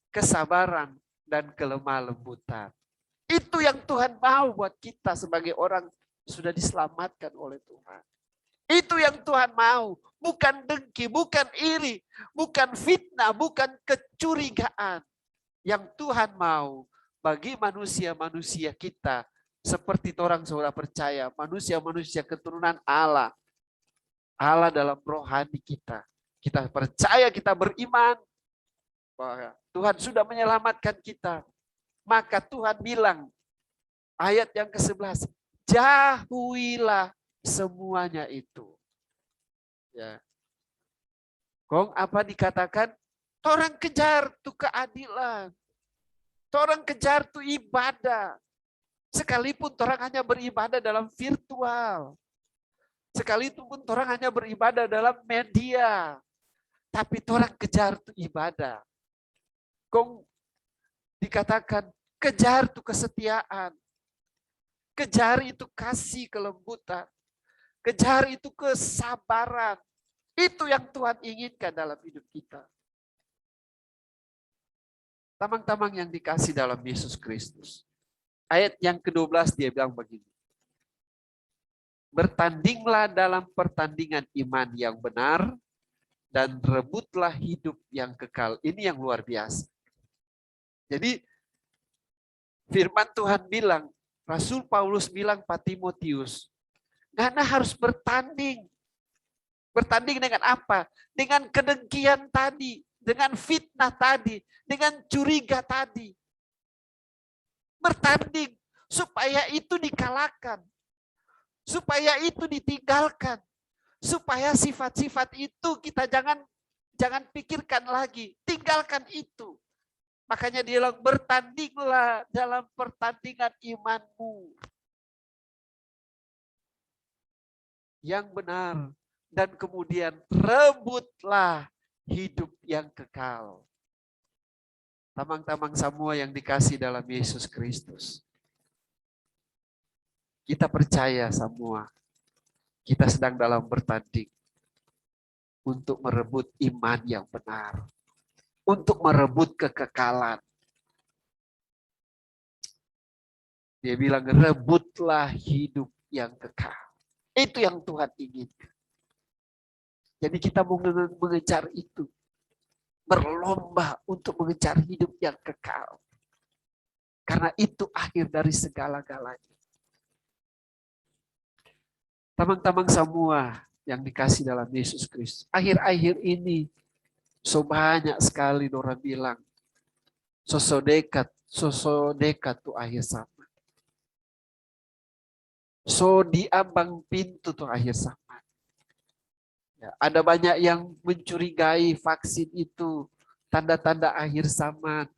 kesabaran, dan kelemah lembutan. Itu yang Tuhan mau buat kita sebagai orang sudah diselamatkan oleh Tuhan. Itu yang Tuhan mau. Bukan dengki, bukan iri, bukan fitnah, bukan kecurigaan. Yang Tuhan mau bagi manusia-manusia kita seperti orang sudah percaya, manusia-manusia keturunan Allah. Allah dalam rohani kita. Kita percaya, kita beriman bahwa Tuhan sudah menyelamatkan kita. Maka Tuhan bilang, ayat yang ke-11, jauhilah semuanya itu. Ya. Apa dikatakan? Orang kejar tuh keadilan. Torang kejar tuh ibadah. Sekalipun torang hanya beribadah dalam virtual. Sekalipun torang hanya beribadah dalam media. Tapi torang kejar tuh ibadah. Kong dikatakan kejar tuh kesetiaan. Kejar itu kasih kelembutan. Kejar itu kesabaran. Itu yang Tuhan inginkan dalam hidup kita. Tamang-tamang yang dikasih dalam Yesus Kristus. Ayat yang ke-12 dia bilang begini. Bertandinglah dalam pertandingan iman yang benar dan rebutlah hidup yang kekal. Ini yang luar biasa. Jadi firman Tuhan bilang, Rasul Paulus bilang Pak Timotius, Ngana harus bertanding. Bertanding dengan apa? Dengan kedengkian tadi, dengan fitnah tadi, dengan curiga tadi. Bertanding supaya itu dikalahkan. Supaya itu ditinggalkan. Supaya sifat-sifat itu kita jangan pikirkan lagi. Tinggalkan itu. Makanya dia bilang bertandinglah dalam pertandingan imanmu. Yang benar. Dan kemudian rebutlah hidup yang kekal. Tamang-tamang semua yang dikasih dalam Yesus Kristus. Kita percaya semua. Kita sedang dalam bertanding. Untuk merebut iman yang benar. Untuk merebut kekekalan. Dia bilang rebutlah hidup yang kekal. Itu yang Tuhan inginkan. Jadi kita mau mengejar itu. Berlomba untuk mengejar hidup yang kekal. Karena itu akhir dari segala-galanya. Tamang-tamang semua yang dikasih dalam Yesus Kristus. Akhir-akhir ini, so banyak sekali orang bilang, sosok dekat tuh akhir zaman. So di ambang pintu tuh akhir zaman. Ya, ada banyak yang mencurigai vaksin itu tanda-tanda akhir zaman.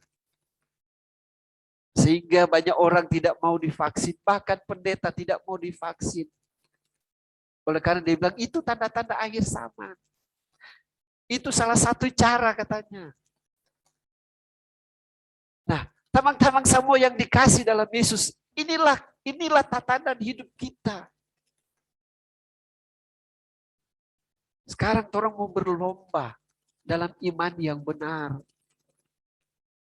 Sehingga banyak orang tidak mau divaksin, bahkan pendeta tidak mau divaksin. Oleh karena dia bilang itu tanda-tanda akhir zaman. Itu salah satu cara katanya. Nah, tamang-tamang semua yang dikasih dalam Yesus, inilah tatanan hidup kita. Sekarang orang mau berlomba dalam iman yang benar.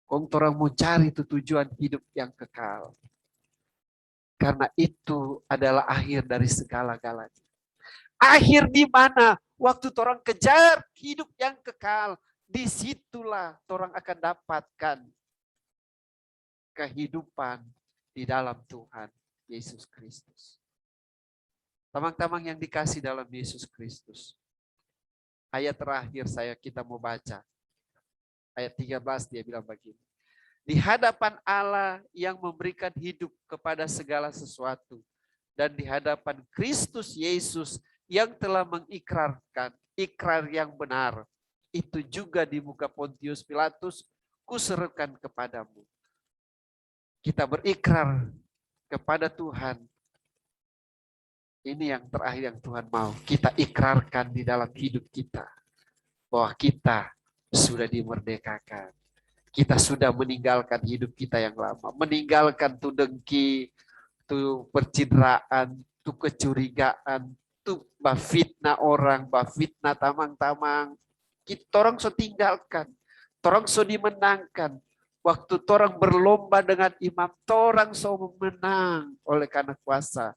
Orang mau cari itu tujuan hidup yang kekal. Karena itu adalah akhir dari segala-galanya. Akhir di mana? Waktu orang kejar hidup yang kekal. Disitulah orang akan dapatkan kehidupan di dalam Tuhan Yesus Kristus. Tamang-tamang yang dikasih dalam Yesus Kristus. Ayat terakhir kita mau baca. Ayat 13 dia bilang begini. Di hadapan Allah yang memberikan hidup kepada segala sesuatu. Dan di hadapan Kristus Yesus yang telah mengikrarkan ikrar yang benar. Itu juga di muka Pontius Pilatus kuserukan kepadamu. Kita berikrar kepada Tuhan. Ini yang terakhir yang Tuhan mau. Kita ikrarkan di dalam hidup kita. Bahwa kita sudah dimerdekakan. Kita sudah meninggalkan hidup kita yang lama. Meninggalkan tuh dengki, tuh percidraan, tuh kecurigaan, tuh fitnah orang, fitnah tamang-tamang. Kita orang so tinggalkan. Orang so dimenangkan. Waktu orang berlomba dengan imam, orang so menang oleh karena kuasa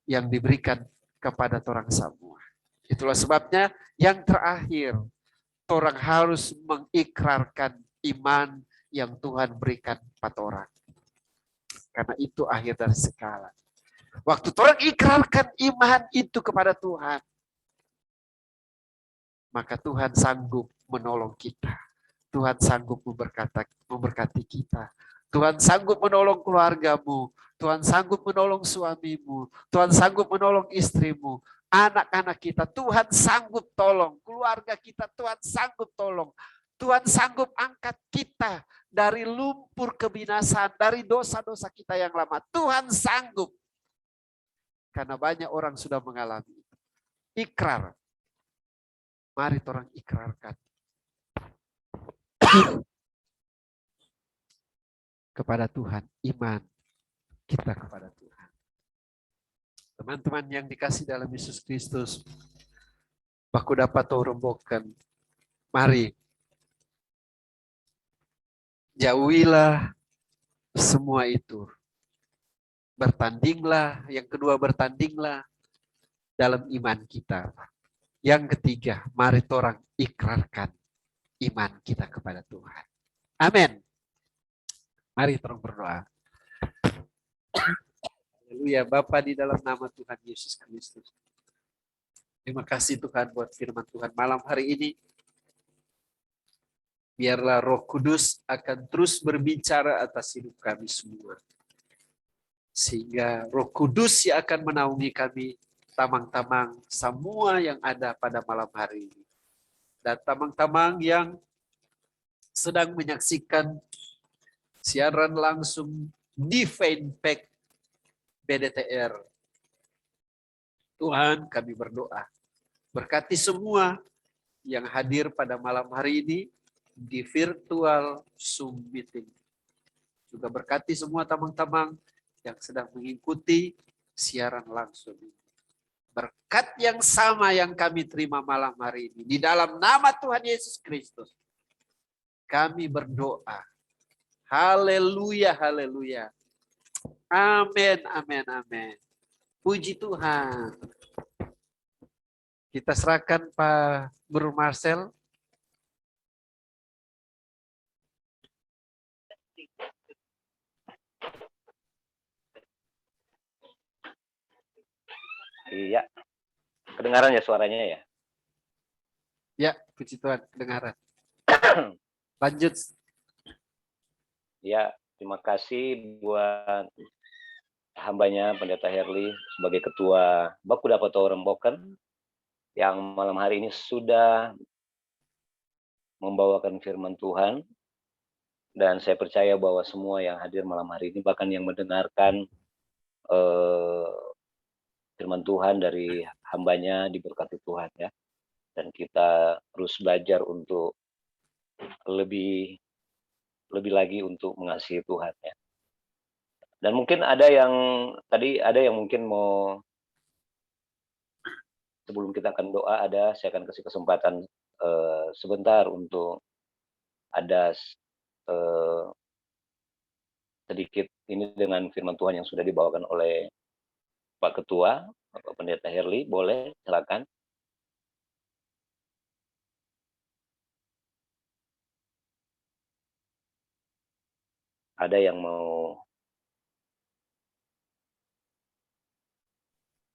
yang diberikan kepada orang semua. Itulah sebabnya yang terakhir, orang harus mengikrarkan iman yang Tuhan berikan pada orang. Karena itu akhir dari segala. Waktu orang ikrarkan iman itu kepada Tuhan, maka Tuhan sanggup menolong kita. Tuhan sanggup memberkati kita. Tuhan sanggup menolong keluargamu. Tuhan sanggup menolong suamimu. Tuhan sanggup menolong istrimu. Anak-anak kita Tuhan sanggup tolong. Keluarga kita Tuhan sanggup tolong. Tuhan sanggup angkat kita dari lumpur kebinasaan, dari dosa-dosa kita yang lama. Tuhan sanggup. Karena banyak orang sudah mengalami. Ikrar. Mari orang ikrarkan. Kepada Tuhan, iman kita kepada Tuhan. Teman-teman yang dikasih dalam Yesus Kristus, baku dapat rembokan. Mari, jauhilah semua itu. Bertandinglah, yang kedua bertandinglah dalam iman kita. Yang ketiga, mari orang ikrarkan iman kita kepada Tuhan. Amin. Mari orang berdoa. Haleluya, Bapa di dalam nama Tuhan Yesus Kristus. Terima kasih Tuhan buat firman Tuhan malam hari ini. Biarlah Roh Kudus akan terus berbicara atas hidup kami semua. Sehingga Roh Kudus yang akan menaungi kami, tamang-tamang semua yang ada pada malam hari ini. Dan tamang-tamang yang sedang menyaksikan siaran langsung Divine Impact BDTR. Tuhan, kami berdoa. Berkati semua yang hadir pada malam hari ini di virtual Zoom meeting. Juga berkati semua tamang-tamang yang sedang mengikuti siaran langsung ini. Berkat yang sama yang kami terima malam hari ini. Di dalam nama Tuhan Yesus Kristus. Kami berdoa. Haleluya, haleluya. Amin, amin, amin. Puji Tuhan. Kita serahkan Pak Bro Marcel. Iya. Kedengaran ya suaranya ya? Ya, puji Tuhan, kedengaran. Lanjut. Ya, terima kasih buat hambanya Pendeta Herli sebagai ketua Baku Dapat Rembokan yang malam hari ini sudah membawakan firman Tuhan. Dan saya percaya bahwa semua yang hadir malam hari ini, bahkan yang mendengarkan firman Tuhan dari hambanya, diberkati Tuhan ya. Dan kita terus belajar untuk lebih lagi untuk mengasihi Tuhan ya. Dan mungkin ada yang mungkin mau, sebelum kita akan doa, saya akan kasih kesempatan sebentar untuk ada sedikit ini dengan firman Tuhan yang sudah dibawakan oleh Pak Ketua, Bapak Pendeta Herli, boleh silakan. Ada yang mau?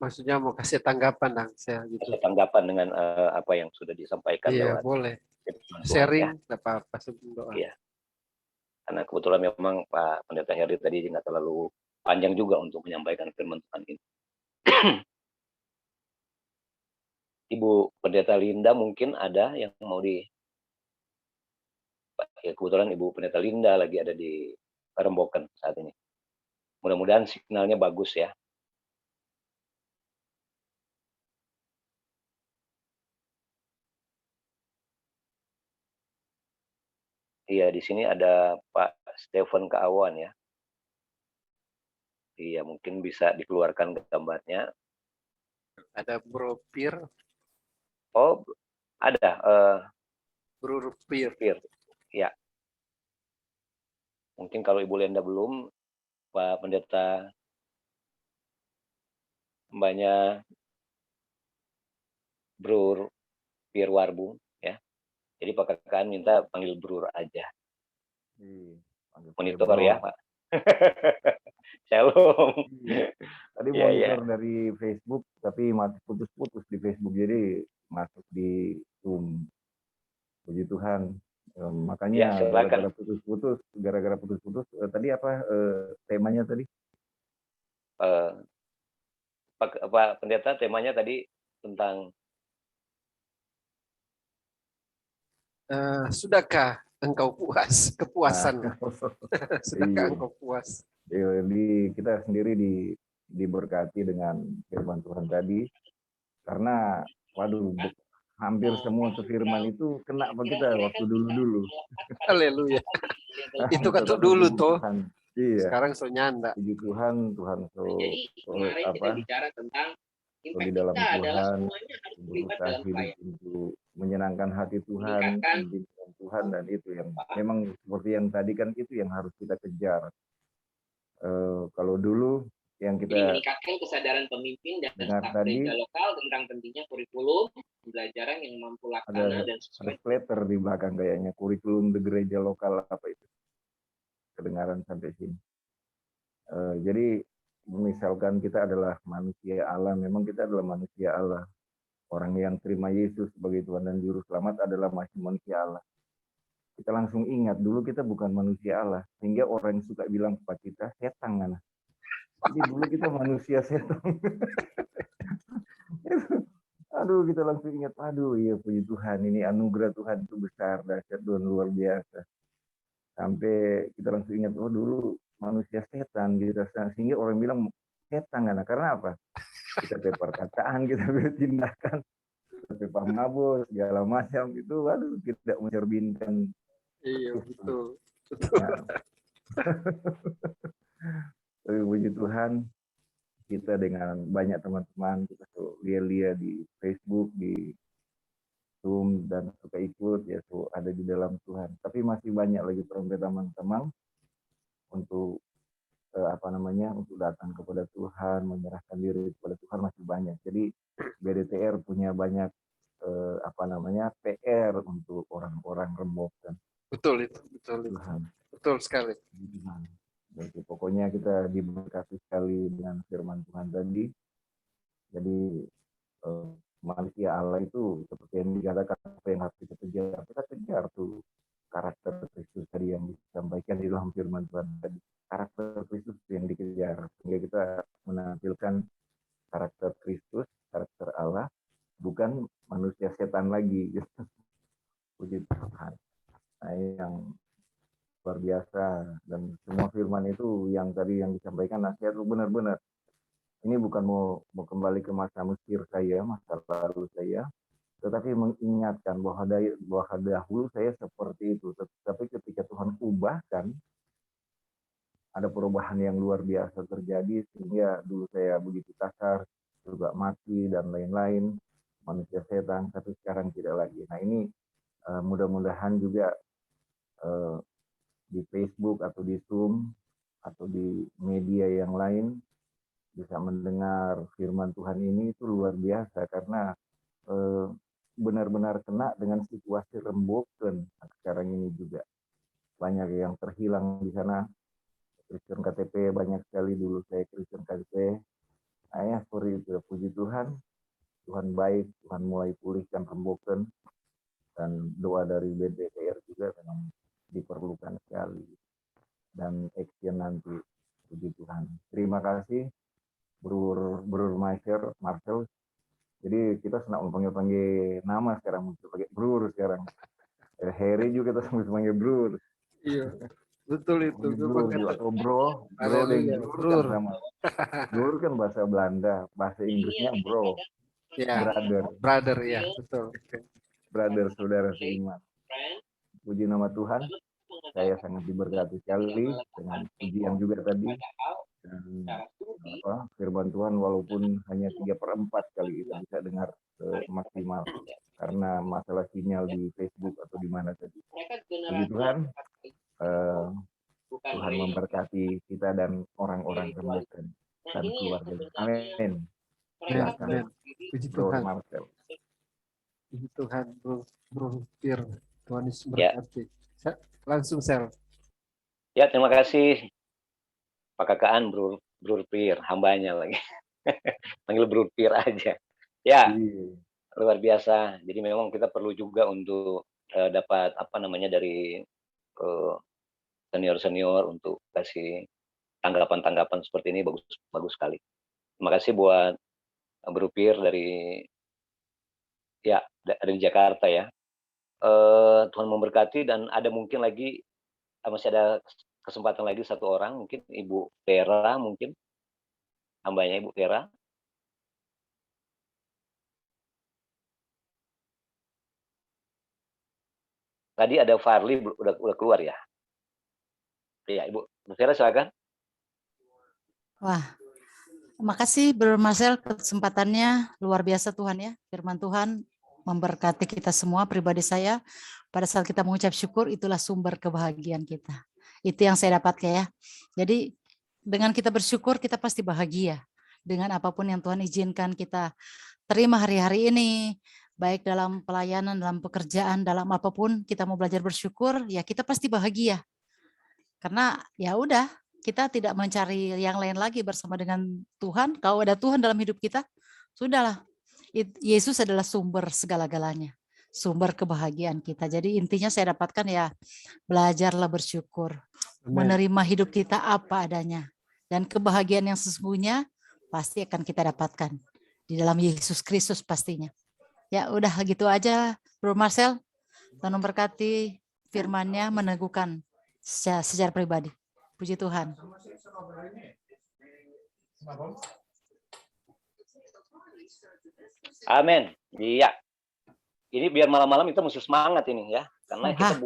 Maksudnya mau kasih tanggapan, Dang, saya gitu. Kasih tanggapan dengan apa yang sudah disampaikan. Iya, lewat boleh. Tuhan, Sharing, ya. tidak apa-apa sebelum doa. Iya. Karena kebetulan memang Pak Pendeta Herli tadi nggak terlalu panjang juga untuk menyampaikan firman Tuhan ini. Ibu Pendeta Linda mungkin ada yang mau ya, kebetulan Ibu Pendeta Linda lagi ada di Rembokan saat ini. Mudah-mudahan signalnya bagus ya. Iya, di sini ada Pak Stephen Keawan ya. Iya, mungkin bisa dikeluarkan gambarnya. Ada Bro Pir. Oh, ada. Bro Pir. Ya. Mungkin kalau Ibu Lenda belum, Pak Pendeta mbaknya Bro Pir Warbung ya. Jadi Pak Kakaan minta panggil Bro aja. Monitor ya, Pak. Shalom. Tadi Iya, monitor iya. dari Facebook, tapi masih putus-putus di Facebook, jadi masuk di Zoom. Puji Tuhan. Makanya Ya, silakan. gara-gara putus-putus, tadi apa temanya tadi? Pak Pendeta, temanya tadi tentang Sudahkah engkau puas, kepuasan. Nah, Sudahkah iya. engkau puas? Jadi kita sendiri diberkati dengan firman Tuhan tadi, karena waduh hampir semua firman itu kena apa kita waktu dulu-dulu. Haleluya. Itu kan Tetapi dulu puji toh. Tuhan. Iya, Sekarang so nyanda. puji Tuhan, Tuhan Jadi kemarin kita bicara tentang di impact dalam kita adalah Tuhan, semuanya harus terlibat berusaha dalam hidup pelayanan. untuk menyenangkan hati Tuhan, Meningkatkan intim dengan Tuhan, dan itu yang memang seperti yang tadi kan itu yang harus kita kejar. Kalau dulu yang Jadi kita meningkatkan kesadaran pemimpin dan dengar staf tadi, gereja lokal tentang pentingnya kurikulum, pembelajaran yang mampu laksana dan ada sesuai. splatter di belakang kayaknya, kurikulum di gereja lokal apa itu, kedengaran sampai sini. Jadi misalkan kita adalah manusia Allah, memang kita adalah manusia Allah. Orang yang terima Yesus sebagai Tuhan dan Juru Selamat adalah masih manusia Allah. Kita langsung ingat, dulu kita bukan manusia Allah. Sehingga orang yang suka bilang kepada kita, setan kan. Jadi dulu kita manusia setan. Aduh, kita langsung ingat, aduh iya puji Tuhan, ini anugerah Tuhan itu besar, dahsyat dan luar biasa. Sampai kita langsung ingat, oh dulu manusia setan gitu. Sehingga orang bilang setan kan. Karena apa? Kita perkataan, kita tindakan, kita mabuk, segala macam itu, waduh, tidak mencerminkan. Iya, betul. Nah, tapi puji Tuhan, kita dengan banyak teman-teman, kita tuh lihat di Facebook, di Zoom, dan suka ikut, ya tuh ada di dalam Tuhan. Tapi masih banyak lagi teman-teman untuk untuk datang kepada Tuhan, menyerahkan diri kepada Tuhan masih banyak. Jadi BDTR punya banyak PR untuk orang-orang rembukan Betul itu, betul itu. Tuhan. Betul sekali. Jadi pokoknya kita diberkati sekali dengan firman Tuhan tadi. Jadi manusia Allah itu seperti yang dikatakan, apa yang harus kita kejar. Kita kejar tuh karakter Kristus tadi yang disampaikan di dalam firman Tuhan tadi. Karakter Kristus yang dikejar, sehingga kita menampilkan karakter Kristus, karakter Allah, bukan manusia setan lagi. Puji Tuhan. Nah, yang luar biasa, dan semua firman itu yang tadi yang disampaikan nasihat itu benar-benar. Ini bukan mau kembali ke masa Mesir saya, masa lalu saya, tetapi mengingatkan bahwa dahulu saya seperti itu. Tetapi ketika Tuhan ubahkan, ada perubahan yang luar biasa terjadi, sehingga dulu saya begitu kasar, juga mati dan lain-lain, manusia setan, tapi sekarang tidak lagi. Nah ini mudah-mudahan juga di Facebook atau di Zoom atau di media yang lain bisa mendengar firman Tuhan ini, itu luar biasa, karena benar-benar kena dengan situasi rembukan sekarang ini juga. Banyak yang terhilang di sana. Kristen KTP banyak sekali, dulu saya Kristen KTP. Ayah, sorry itu, puji Tuhan. Tuhan baik, Tuhan mulai pulihkan rembukan, dan doa dari BDTR juga memang diperlukan sekali. Dan action nanti, puji Tuhan. Terima kasih, Bro Marcel. Jadi kita senang panggil nama sekarang, pakai Bro sekarang. Harry juga kita panggil Bro. Iya, betul itu. Bro atau bro dan Bro kan sama. Bro kan bahasa Belanda, bahasa Inggrisnya bro. Ya, brother ya, betul. Brother, saudara seiman. Puji nama Tuhan, saya sangat diberkati sekali dengan pujian juga tadi. Dan firman Tuhan walaupun hanya 3/4 kali kita bisa dengar maksimal, karena masalah sinyal di Facebook atau di mana tadi. Puji Tuhan, Tuhan memberkati kita dan orang-orang rembukan dan keluarga. Amin. Amin. Puji Tuhan. Marcel. Puji Tuhan, Bro Pir. Tuhan Yesus berkati. Langsung Sel. Ya, terima kasih Pak Kakaan, Bro Pir, hambanya lagi. Panggil Bro Pir aja. Ya, luar biasa. Jadi memang kita perlu juga untuk dapat dari senior-senior untuk kasih tanggapan-tanggapan seperti ini, bagus sekali. Terima kasih buat Bro Pir dari Jakarta ya. Tuhan memberkati, dan ada mungkin lagi masih ada kesempatan lagi satu orang, mungkin Ibu Vera, mungkin hambanya Ibu Vera. Tadi ada Farli udah keluar ya. Iya, Ibu Vera silakan. Wah, makasih Bro Marcel kesempatannya luar biasa Tuhan ya. Firman Tuhan memberkati kita semua, pribadi saya. Pada saat kita mengucap syukur, itulah sumber kebahagiaan kita. Itu yang saya dapat ya. Jadi dengan kita bersyukur, kita pasti bahagia. Dengan apapun yang Tuhan izinkan kita terima hari-hari ini, baik dalam pelayanan, dalam pekerjaan, dalam apapun kita mau belajar bersyukur, ya kita pasti bahagia. Karena ya udah, kita tidak mencari yang lain lagi bersama dengan Tuhan. Kalau ada Tuhan dalam hidup kita, sudahlah. Yesus adalah sumber segala-galanya, sumber kebahagiaan kita. Jadi intinya saya dapatkan ya, belajarlah bersyukur, menerima hidup kita apa adanya. Dan kebahagiaan yang sesungguhnya pasti akan kita dapatkan di dalam Yesus Kristus pastinya. Ya udah gitu aja Bro Marcel. Tuhan memberkati, firman-Nya meneguhkan secara pribadi. Puji Tuhan. Amin. Iya. Ini biar malam-malam kita mesti semangat ini ya. Karena kita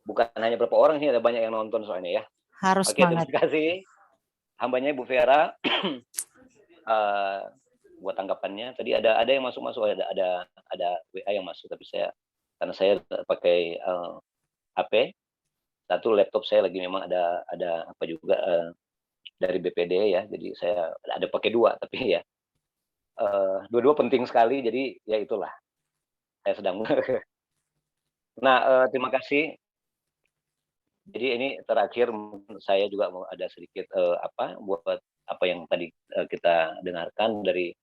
bukan hanya berapa orang, ini ada banyak yang nonton soalnya ya. Harus Oke, semangat. terima kasih. Hambanya Ibu Vera. Buat tanggapannya. Tadi ada yang masuk, ada WA yang masuk, tapi karena saya pakai HP, satu laptop saya lagi memang ada apa juga dari BPD ya, jadi saya ada pakai dua, tapi ya dua-dua penting sekali, jadi ya itulah saya sedang. Nah, terima kasih. Jadi ini terakhir saya juga mau ada sedikit buat apa yang tadi kita dengarkan dari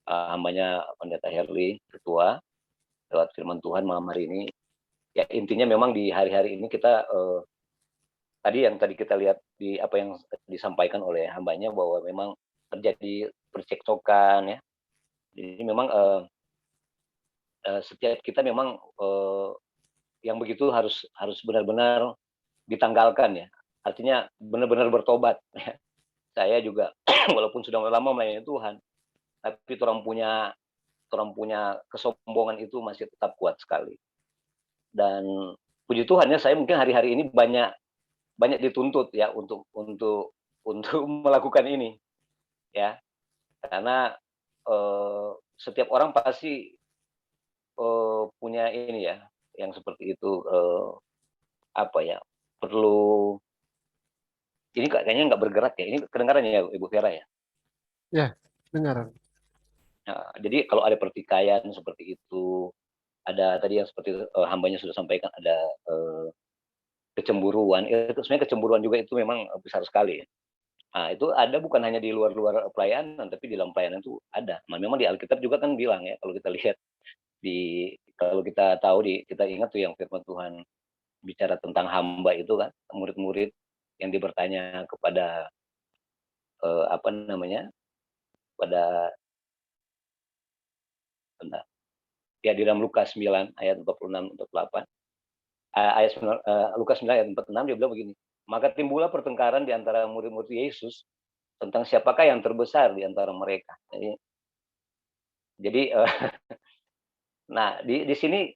hambanya Pendeta Herli, Ketua, lewat firman Tuhan malam hari ini. Ya intinya memang di hari-hari ini kita tadi kita lihat di apa yang disampaikan oleh hambanya, bahwa memang terjadi percekcokan ya. Jadi memang setiap kita memang yang begitu harus benar-benar ditanggalkan ya. Artinya benar-benar bertobat. Saya juga walaupun sudah lama melayani Tuhan, tapi orang punya kesombongan itu masih tetap kuat sekali. Dan puji Tuhan ya, saya mungkin hari-hari ini banyak dituntut ya untuk melakukan ini ya, karena setiap orang pasti punya ini ya, yang seperti itu perlu. Ini kayaknya nggak bergerak ya, ini kedengarannya ya Ibu Vera ya? Ya, dengar. Nah, jadi kalau ada pertikaian seperti itu, ada tadi yang seperti hambanya sudah sampaikan, ada kecemburuan. Itu sebenarnya kecemburuan juga itu memang besar sekali. Nah, itu ada bukan hanya di luar pelayanan, tapi di dalam pelayanan itu ada. Nah, memang di Alkitab juga kan bilang ya, kalau kita lihat kalau kita tahu kita ingat tuh yang firman Tuhan bicara tentang hamba itu kan, murid-murid yang bertanya kepada pada ya di dalam Lukas 9 ayat 46 48. Lukas 9 ayat 46 dia bilang begini, maka timbullah pertengkaran di antara murid-murid Yesus tentang siapakah yang terbesar di antara mereka. Jadi nah di sini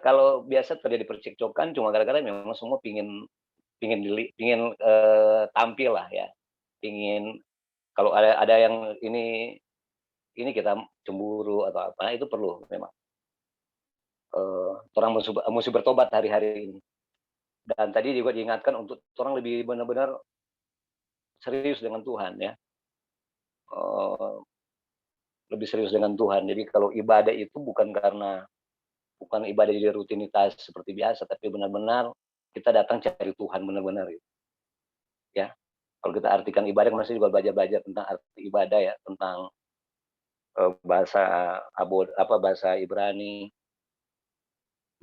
kalau biasa terjadi percekcokan cuma gara-gara memang semua pingin tampil lah ya, pingin kalau ada yang ini kita cemburu atau apa, itu perlu memang orang mesti bertobat hari-hari ini. Dan tadi juga diingatkan untuk orang lebih benar-benar serius dengan Tuhan ya, lebih serius dengan Tuhan. Jadi kalau ibadah itu bukan ibadah di rutinitas seperti biasa, tapi benar-benar kita datang cari Tuhan benar-benar ya. Kalau kita artikan ibadah, masih juga belajar tentang arti ibadah ya, tentang bahasa Ibrani,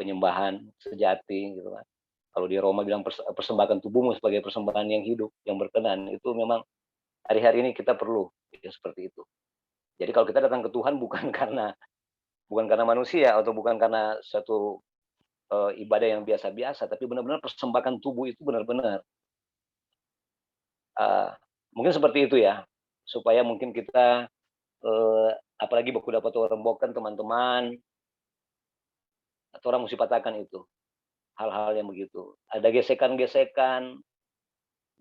penyembahan sejati gitu kan. Kalau di Roma bilang persembahkan tubuhmu sebagai persembahan yang hidup, yang berkenan. Itu memang hari-hari ini kita perlu ya, seperti itu. Jadi kalau kita datang ke Tuhan bukan karena manusia atau bukan karena suatu ibadah yang biasa-biasa, tapi benar-benar persembahkan tubuh itu benar-benar. Mungkin seperti itu ya, supaya mungkin kita apalagi baku dapat rembokan teman-teman, atau orang mesti patahkan itu hal-hal yang begitu. Ada gesekan-gesekan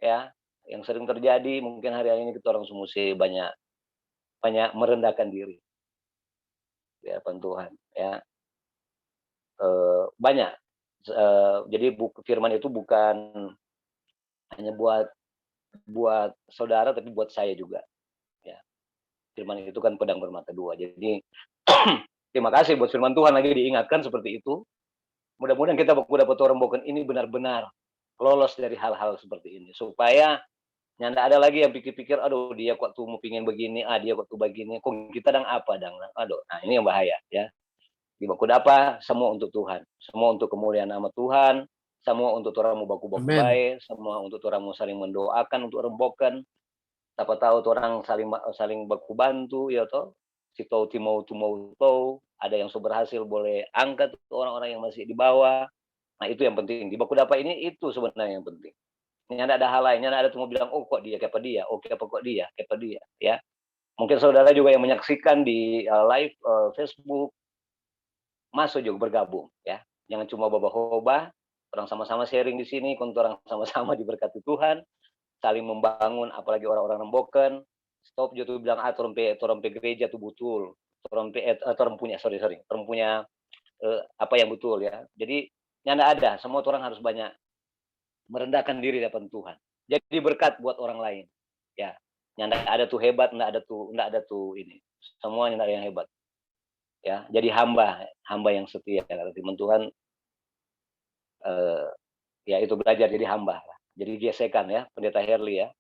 ya yang sering terjadi. Mungkin hari ini kita orang semua banyak merendahkan diri di hadapan Tuhan ya. Banyak. Jadi firman itu bukan hanya buat saudara, tapi buat saya juga. Ya. Firman itu kan pedang bermata dua. Jadi terima kasih buat firman Tuhan lagi diingatkan seperti itu. Mudah-mudahan kita dapat rembokan ini benar-benar lolos dari hal-hal seperti ini, supaya nyanda ada lagi yang pikir-pikir, aduh dia kok tuh mau pingin begini, dia kok tuh begini, kok kita dang apa dang, aduh, nah ini yang bahaya ya. Di baku dapa semua untuk Tuhan, semua untuk kemuliaan nama Tuhan, semua untuk orang mau baku-baku baik, semua untuk orang mau saling mendoakan untuk rembokan. Siapa tahu orang saling baku bantu ya toh. Si tahu timau ada yang sudah berhasil boleh angkat orang-orang yang masih di bawah. Nah itu yang penting di baku dapa ini, itu sebenarnya yang penting. Ini ada hal lainnya, ada tuh mau bilang, oh kok dia kayak dia, oke apa kok dia kayak dia, ya. Mungkin saudara juga yang menyaksikan di live Facebook, masuk juga bergabung, ya. Jangan cuma bawa-bawa, orang sama-sama sharing di sini, orang sama-sama diberkati Tuhan, saling membangun, apalagi orang-orang remboken. Stop juga tuh bilang, torompe gereja tuh betul, torompe punya apa yang betul ya. Jadi nyanda ada, semua orang harus banyak merendahkan diri di hadapan Tuhan. Jadi berkat buat orang lain. Ya, nyanda ada tuh hebat, enggak ada tuh ini. Semuanya enggak ada yang hebat. Ya, jadi hamba yang setia kata firman Tuhan. Ya itu belajar jadi hamba. Jadi gesekan ya, Pendeta Herli ya.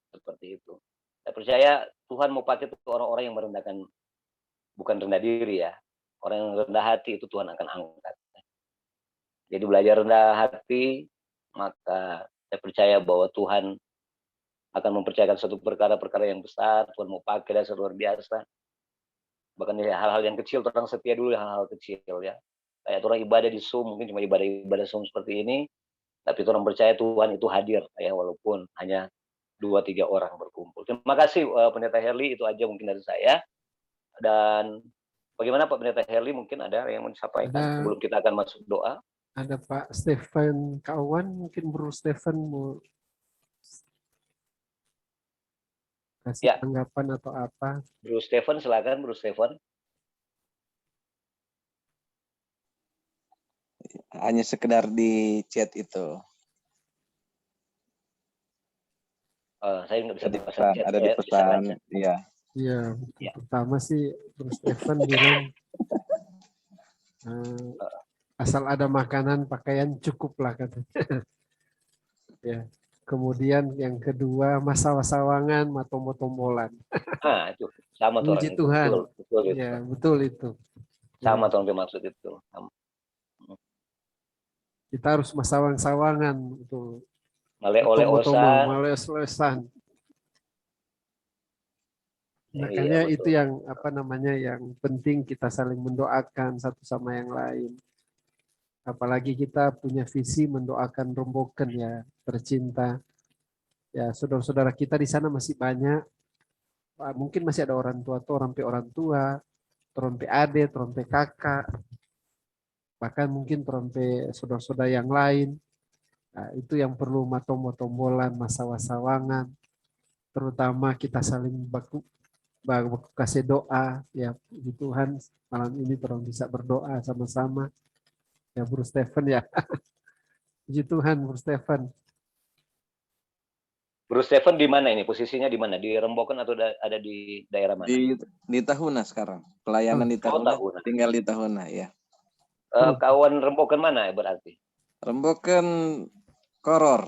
Seperti itu. Saya percaya Tuhan mau pakai tuh orang-orang yang merendahkan, bukan rendah diri ya. Orang yang rendah hati itu Tuhan akan angkat. Jadi belajar rendah hati, maka saya percaya bahwa Tuhan akan mempercayakan suatu perkara-perkara yang besar. Tuhan mau pakai dasar luar biasa. Bahkan hal-hal yang kecil, orang setia dulu hal-hal kecil ya. Kayak orang ibadah di Zoom, mungkin cuma ibadah Zoom seperti ini, tapi orang percaya Tuhan itu hadir ya, walaupun hanya 2-3 orang berkumpul. Terima kasih Pendeta Herli, itu aja mungkin dari saya. Dan bagaimana Pak Pendeta Herli, mungkin ada yang mau disampaikan sebelum kita akan masuk doa? Ada Pak Stephen Kawan, mungkin Bro Stephen mau kasih tanggapan atau apa? Bro Stephen, silakan Bro Stephen. Hanya sekedar di chat itu. Saya nggak bisa baca chat. Ada di pesan, iya. Iya, pertama sih Bro Stephen bilang asal ada makanan, pakaian cukup lah katanya. Ya. Kemudian yang kedua masalah-sawangan, matombo-tombolan. Itu sama tuh. Puji Tuhan. Betul, ya, betul itu. Sama tuh maksud itu. Kita harus masawang-sawangan untuk males-olesan. Makanya itu yang yang penting, kita saling mendoakan satu sama yang lain. Apalagi kita punya visi mendoakan rembokan ya, tercinta. Ya, saudara-saudara kita di sana masih banyak. Mungkin masih ada orang tua, orang tua, ade, kakak. Bahkan mungkin saudara-saudara yang lain. Nah, itu yang perlu matombo-tombolan, masalah-sawangan. Terutama kita saling baku kasih doa ya, puji Tuhan malam ini orang bisa berdoa sama-sama. Ya Bro Stephen ya. Puji Tuhan Bro Stephen. Bro Stephen di mana ini? Posisinya di mana? Di Rembokan atau ada di daerah mana? Di Tahuna sekarang. Pelayanan di Tahuna. Tinggal di Tahuna ya. Kawan Rembokan mana ya berarti? Rembokan Koror.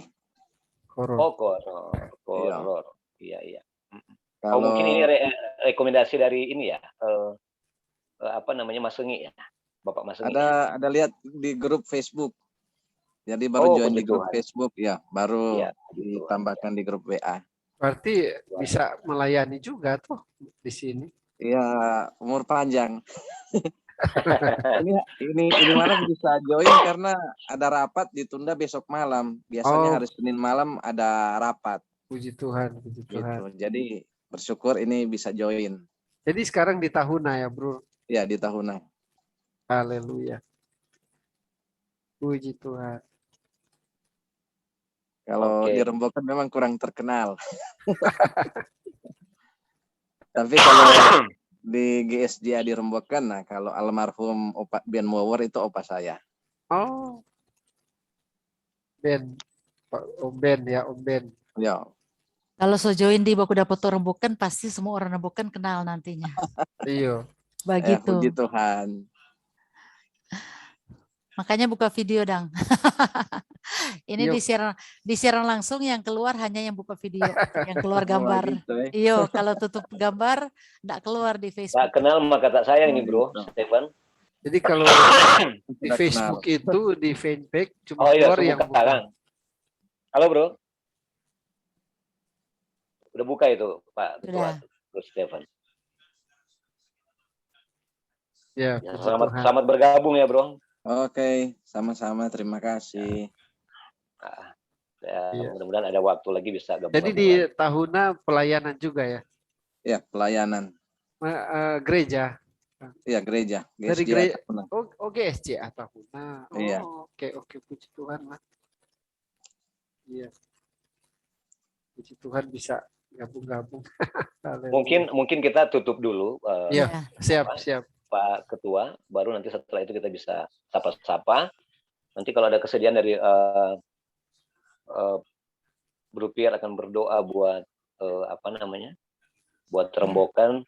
Oh, Koror. Iya. Kalau mungkin ini rekomendasi dari ini ya. Mas Sengi ya. Bapak Mas Sengi. Ada lihat di grup Facebook. Jadi baru join di grup Facebook ya, baru ditambahkan di grup WA. Berarti bisa melayani juga tuh di sini. Iya, umur panjang. Ini malam bisa join karena ada rapat ditunda besok malam. Biasanya hari Senin malam ada rapat. Puji Tuhan, puji Tuhan. Gitu. Jadi bersyukur ini bisa join. Jadi sekarang di Tahuna ya, Bro? Ya, di Tahuna. Haleluya. Puji Tuhan. Kalau di Rembokan memang kurang terkenal. Tapi kalau di GSJ di Rembokan, nah kalau almarhum Opa Ben Mower itu opa saya. Oh. Ben. Om Ben ya, Om Ben. Ya. Kalau so join di Baku Dapat Rembukan, pasti semua orang Rembukan kenal nantinya. Iya. Begitu. Puji Tuhan. Makanya buka video, Dang. Ini disiaran langsung, yang keluar hanya yang buka video, yang keluar gambar. Iya, kalau tutup gambar enggak keluar di Facebook. Tak kenal maka tak sayang ini, Bro, Stefan. Jadi kalau di Facebook itu di fanpage cuma keluar yang buka. Halo, Bro. Udah buka itu, Pak Ketua, Bro Stefan. Ya, selamat bergabung ya, Bro. Oke, sama-sama. Terima kasih. Mudah-mudahan ada waktu lagi bisa gabung. Jadi di Tahuna pelayanan juga ya? Ya, pelayanan. Gereja? Iya, gereja. Dari gereja. Oh, GSJ Tahuna. Oh, iya. Oke, puji Tuhan lah. Iya. Puji Tuhan bisa gabung-gabung. Mungkin kita tutup dulu. Iya, siap. Pak Ketua, baru nanti setelah itu kita bisa sapa-sapa. Nanti kalau ada kesediaan dari Bro Pierre akan berdoa buat buat Rembokan.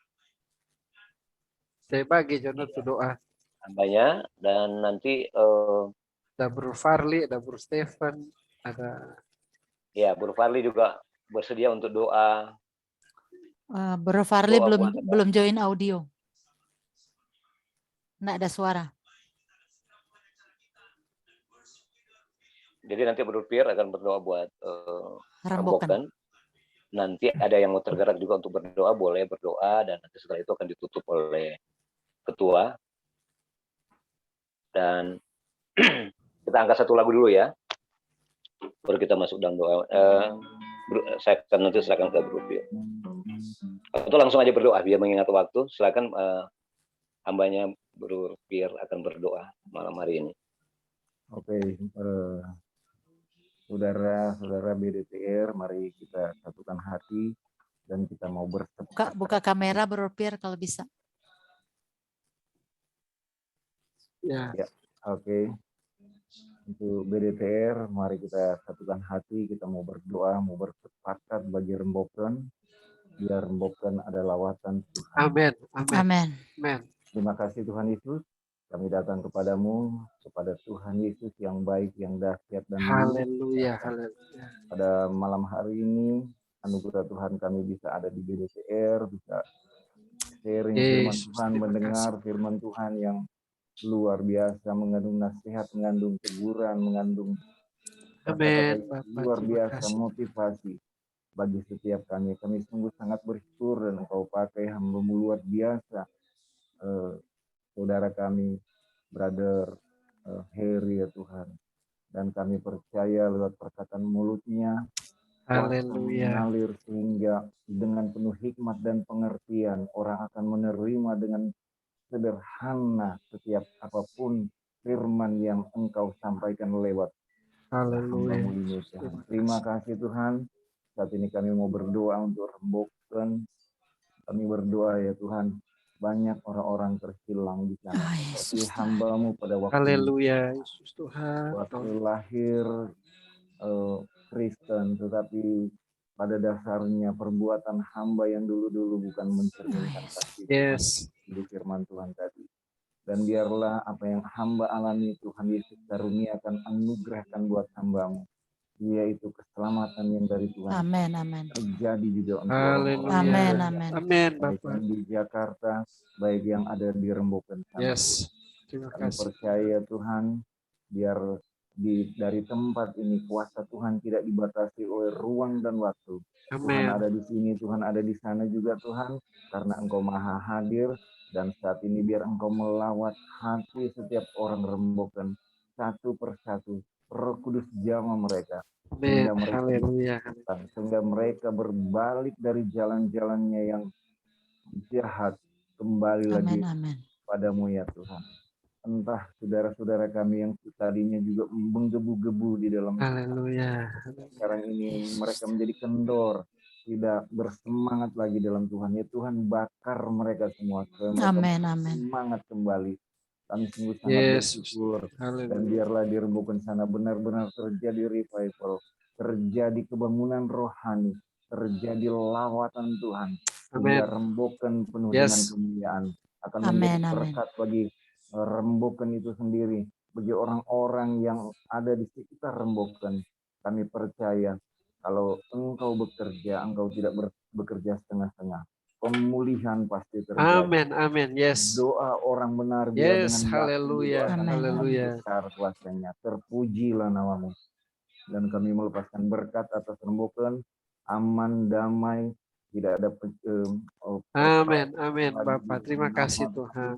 Saya bagi Jono tuh doa. Hambanya, dan nanti ada Bro Farli, ada Bro Stefan, ada. Ya, Bro Farli juga bersedia untuk doa. Bro Farli belum join audio. Nggak ada suara. Jadi nanti Bro Pierre akan berdoa buat Rembokan. Nanti ada yang mau tergerak juga untuk berdoa, boleh berdoa, dan nanti setelah itu akan ditutup oleh Ketua. Dan kita angkat satu lagu dulu ya, baru kita masuk dalam doa. Saya akan nanti silakan ke Bro Pierre. Atau langsung aja berdoa biar mengingat waktu. Silakan hambanya Bro Pierre akan berdoa malam hari ini. Oke, saudara-saudara BDTR, mari kita satukan hati dan kita mau bersepakat. Buka kamera Bro Pierre kalau bisa. Ya. Oke. Untuk BDTR, mari kita satukan hati, kita mau berdoa, mau bersepakat bagi Rembokan, biar Rembokan ada lawatan Tuhan. Amin. Terima kasih Tuhan Yesus. Kami datang kepadamu, kepada Tuhan Yesus yang baik, yang dahsyat dan haleluya. Pada malam hari ini, anugerah Tuhan kami bisa ada di BDTR, bisa sharing firman Tuhan, mendengar firman Tuhan yang luar biasa, mengandung nasihat, mengandung teguran, mengandung luar biasa motivasi bagi setiap kami. Kami sungguh sangat bersyukur dan Engkau pakai hamba-Mu luar biasa. Saudara kami, Brother Harry ya Tuhan. Dan kami percaya lewat perkataan mulutnya, mengalir sehingga dengan penuh hikmat dan pengertian, orang akan menerima dengan sederhana setiap apapun firman yang Engkau sampaikan lewat hamba-Mu ini Tuhan. Terima kasih Tuhan. Saat ini kami mau berdoa untuk Rembokan. Kami berdoa ya Tuhan, banyak orang-orang terhilang di sana. Seperti hamba-Mu pada waktu Yesus Tuhan. Waktu lahir Kristen, tetapi pada dasarnya perbuatan hamba yang dulu-dulu bukan mencerminkan kasih Tuhan di firman Tuhan tadi. Dan biarlah apa yang hamba alami Tuhan Yesus karuniakan, anugerahkan buat hamba-Mu, yaitu keselamatan yang dari Tuhan. Amin. Terjadi juga untuk Amin. Baik yang di Jakarta, baik yang ada di Rembokan sana. Terima Kami kasih. percaya Tuhan, biar dari tempat ini kuasa Tuhan tidak dibatasi oleh ruang dan waktu. Tuhan ada di sini, Tuhan ada di sana juga Tuhan, karena Engkau maha hadir. Dan saat ini biar Engkau melawat hati setiap orang rembukan satu persatu. Roh Kudus jamah mereka. Sehingga mereka berbalik dari jalan-jalannya yang jahat. Kembali lagi padamu ya Tuhan. Entah saudara-saudara kami yang tadinya juga menggebu-gebu di dalam sekarang ini mereka menjadi kendor, tidak bersemangat lagi dalam Tuhan. Ya Tuhan, bakar mereka semua. Semangat kembali. Kami sungguh sangat bersyukur. Dan biarlah di rembukan sana benar-benar terjadi revival, terjadi kebangunan rohani, terjadi lawatan Tuhan. Sehingga rembukan penuh dengan kemuliaan akan menjadi berkat bagi rembukan itu sendiri, bagi orang-orang yang ada di sekitar rembukan. Kami percaya kalau Engkau bekerja, Engkau tidak bekerja setengah-setengah. Pemulihan pasti terjadi. Amin. Yes. Doa orang benar dengan haleluya. Besar kuasanya. Terpujilah namamu. Dan kami melepaskan berkat atas rembukan, aman, damai, tidak ada Amin Bapak. Terima kasih Tuhan.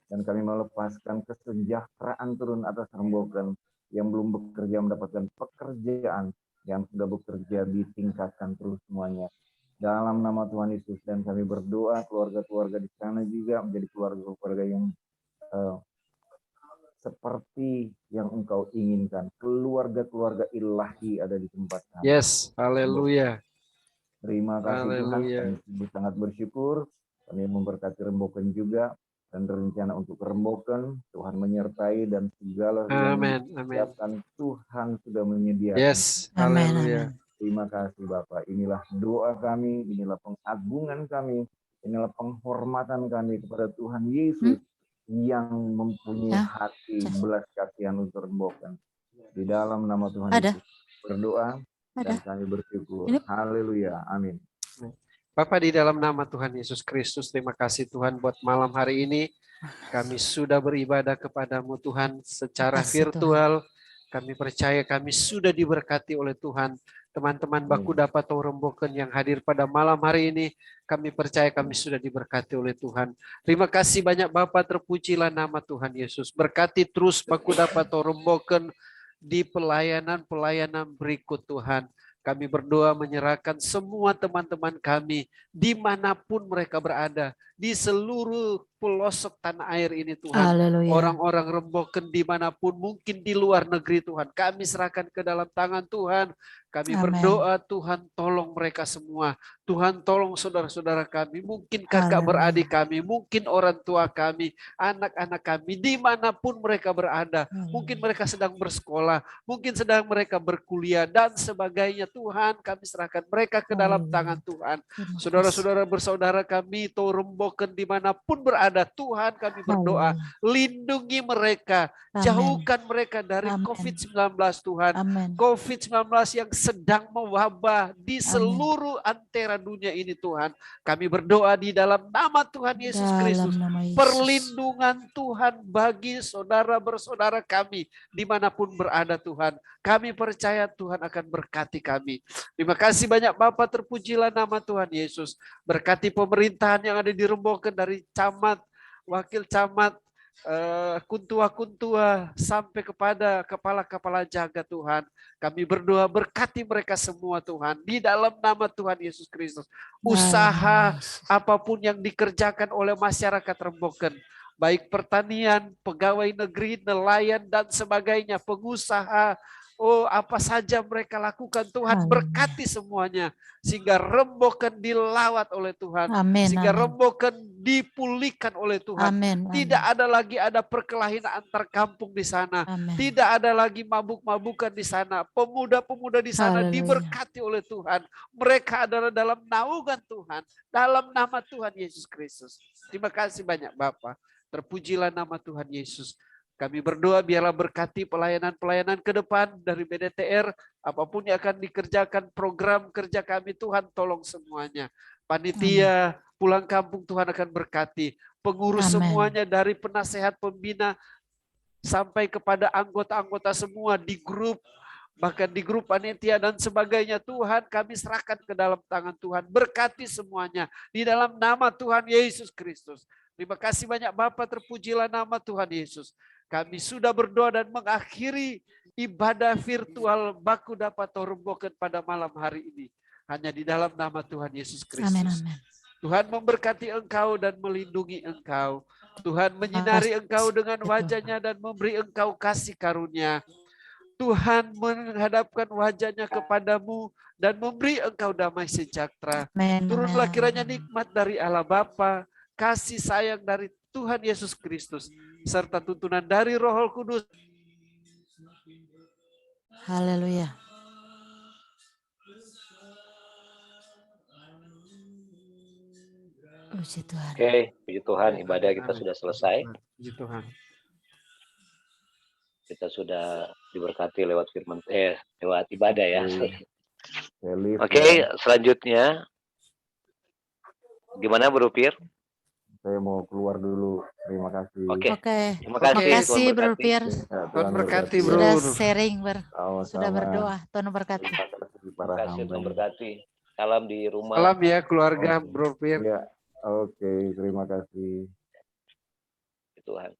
Dan kami melepaskan kesejahteraan turun atas rembukan yang belum bekerja mendapatkan pekerjaan, yang sudah bekerja ditingkatkan terus semuanya. Dalam nama Tuhan Yesus, dan kami berdoa keluarga-keluarga di sana juga menjadi keluarga-keluarga yang seperti yang Engkau inginkan. Keluarga-keluarga ilahi ada di tempat kami. Yes, haleluya. Terima kasih Tuhan, kami sangat bersyukur. Kami memberkati rembukan juga. Dan rencana untuk rembukan Tuhan menyertai, dan segala yang disiapkan Tuhan sudah menyediakan. Yes, haleluya. Terima kasih Bapak. Inilah doa kami, inilah pengagungan kami, inilah penghormatan kami kepada Tuhan Yesus yang mempunyai hati belas kasihan untuk rembukan. Di dalam nama Tuhan Yesus berdoa dan kami bersyukur. Haleluya. Amin. Bapak, di dalam nama Tuhan Yesus Kristus, terima kasih Tuhan buat malam hari ini. Kami sudah beribadah kepadamu Tuhan secara virtual. Kami percaya kami sudah diberkati oleh Tuhan. Teman-teman Baku Dapat Rembukan yang hadir pada malam hari ini, kami percaya kami sudah diberkati oleh Tuhan. Terima kasih banyak Bapak, terpujilah nama Tuhan Yesus. Berkati terus Baku Dapat Rembukan di pelayanan-pelayanan berikut Tuhan. Kami berdoa menyerahkan semua teman-teman kami dimanapun mereka berada di seluruh pelosok tanah air ini Tuhan. Orang-orang rembukan dimanapun, mungkin di luar negeri Tuhan. Kami serahkan ke dalam tangan Tuhan. Kami berdoa Tuhan tolong mereka semua. Tuhan tolong saudara-saudara kami, mungkin kakak beradik kami, mungkin orang tua kami, anak-anak kami, dimanapun mereka berada. Mungkin mereka sedang bersekolah, mungkin sedang mereka berkuliah dan sebagainya. Tuhan, kami serahkan mereka ke dalam tangan Tuhan. Saudara-saudara bersaudara kami, rembukan dimanapun berada, Tuhan kami berdoa, lindungi mereka, jauhkan mereka dari COVID-19 Tuhan. COVID-19 yang sedang mewabah di seluruh antera dunia ini Tuhan. Kami berdoa di dalam nama Tuhan Yesus Kristus. Perlindungan Tuhan bagi saudara bersaudara kami dimanapun berada Tuhan. Kami percaya Tuhan akan berkati kami. Terima kasih banyak Bapak, terpujilah nama Tuhan Yesus. Berkati pemerintahan yang ada di Rembukan dari camat, wakil camat, kuntua-kuntua sampai kepada kepala-kepala jaga Tuhan. Kami berdoa berkati mereka semua Tuhan. Di dalam nama Tuhan Yesus Kristus. Usaha apapun yang dikerjakan oleh masyarakat Rembukan, baik pertanian, pegawai negeri, nelayan dan sebagainya, pengusaha, apa saja mereka lakukan Tuhan berkati semuanya. Sehingga Rembukan dilawat oleh Tuhan. Sehingga Rembukan dipulihkan oleh Tuhan. Tidak ada lagi ada perkelahian antar kampung di sana. Tidak ada lagi mabuk-mabukan di sana. Pemuda-pemuda di sana diberkati oleh Tuhan. Mereka adalah dalam naungan Tuhan. Dalam nama Tuhan Yesus Kristus. Terima kasih banyak Bapak. Terpujilah nama Tuhan Yesus. Kami berdoa biarlah berkati pelayanan-pelayanan ke depan dari BDTR, apapun yang akan dikerjakan, program kerja kami Tuhan tolong semuanya. Panitia pulang kampung Tuhan akan berkati. Pengurus semuanya dari penasehat, pembina, sampai kepada anggota-anggota semua di grup, bahkan di grup panitia dan sebagainya. Tuhan, kami serahkan ke dalam tangan Tuhan. Berkati semuanya di dalam nama Tuhan Yesus Kristus. Terima kasih banyak Bapak, terpujilah nama Tuhan Yesus. Kami sudah berdoa dan mengakhiri ibadah virtual Baku Dapat Torumbokan pada malam hari ini. Hanya di dalam nama Tuhan Yesus Kristus. Amin, amin. Tuhan memberkati engkau dan melindungi engkau. Tuhan menyinari engkau dengan wajahnya dan memberi engkau kasih karunia. Tuhan menghadapkan wajahnya kepadamu dan memberi engkau damai sejahtera. Amin, Turunlah amin. kiranya nikmat dari Allah Bapa, kasih sayang dari Tuhan Yesus Kristus, serta tuntunan dari Roh Kudus. Haleluya. Puji Tuhan. Oke, puji Tuhan, ibadah kita sudah selesai. Puji Tuhan. Kita sudah diberkati lewat firman, lewat ibadah ya. Oke, selanjutnya gimana Bro Pir? Saya mau keluar dulu. Terima kasih. Oke. Terima kasih Bro Pir. Tuhan berkati Bro. Sudah sharing, Sama-sama. sudah berdoa. Tuhan berkati. Para Terima kasih, hamba. Tuhan berkati. Salam di rumah. Salam ya keluarga Bro Pir. Ya, oke. Terima kasih. Tuhan.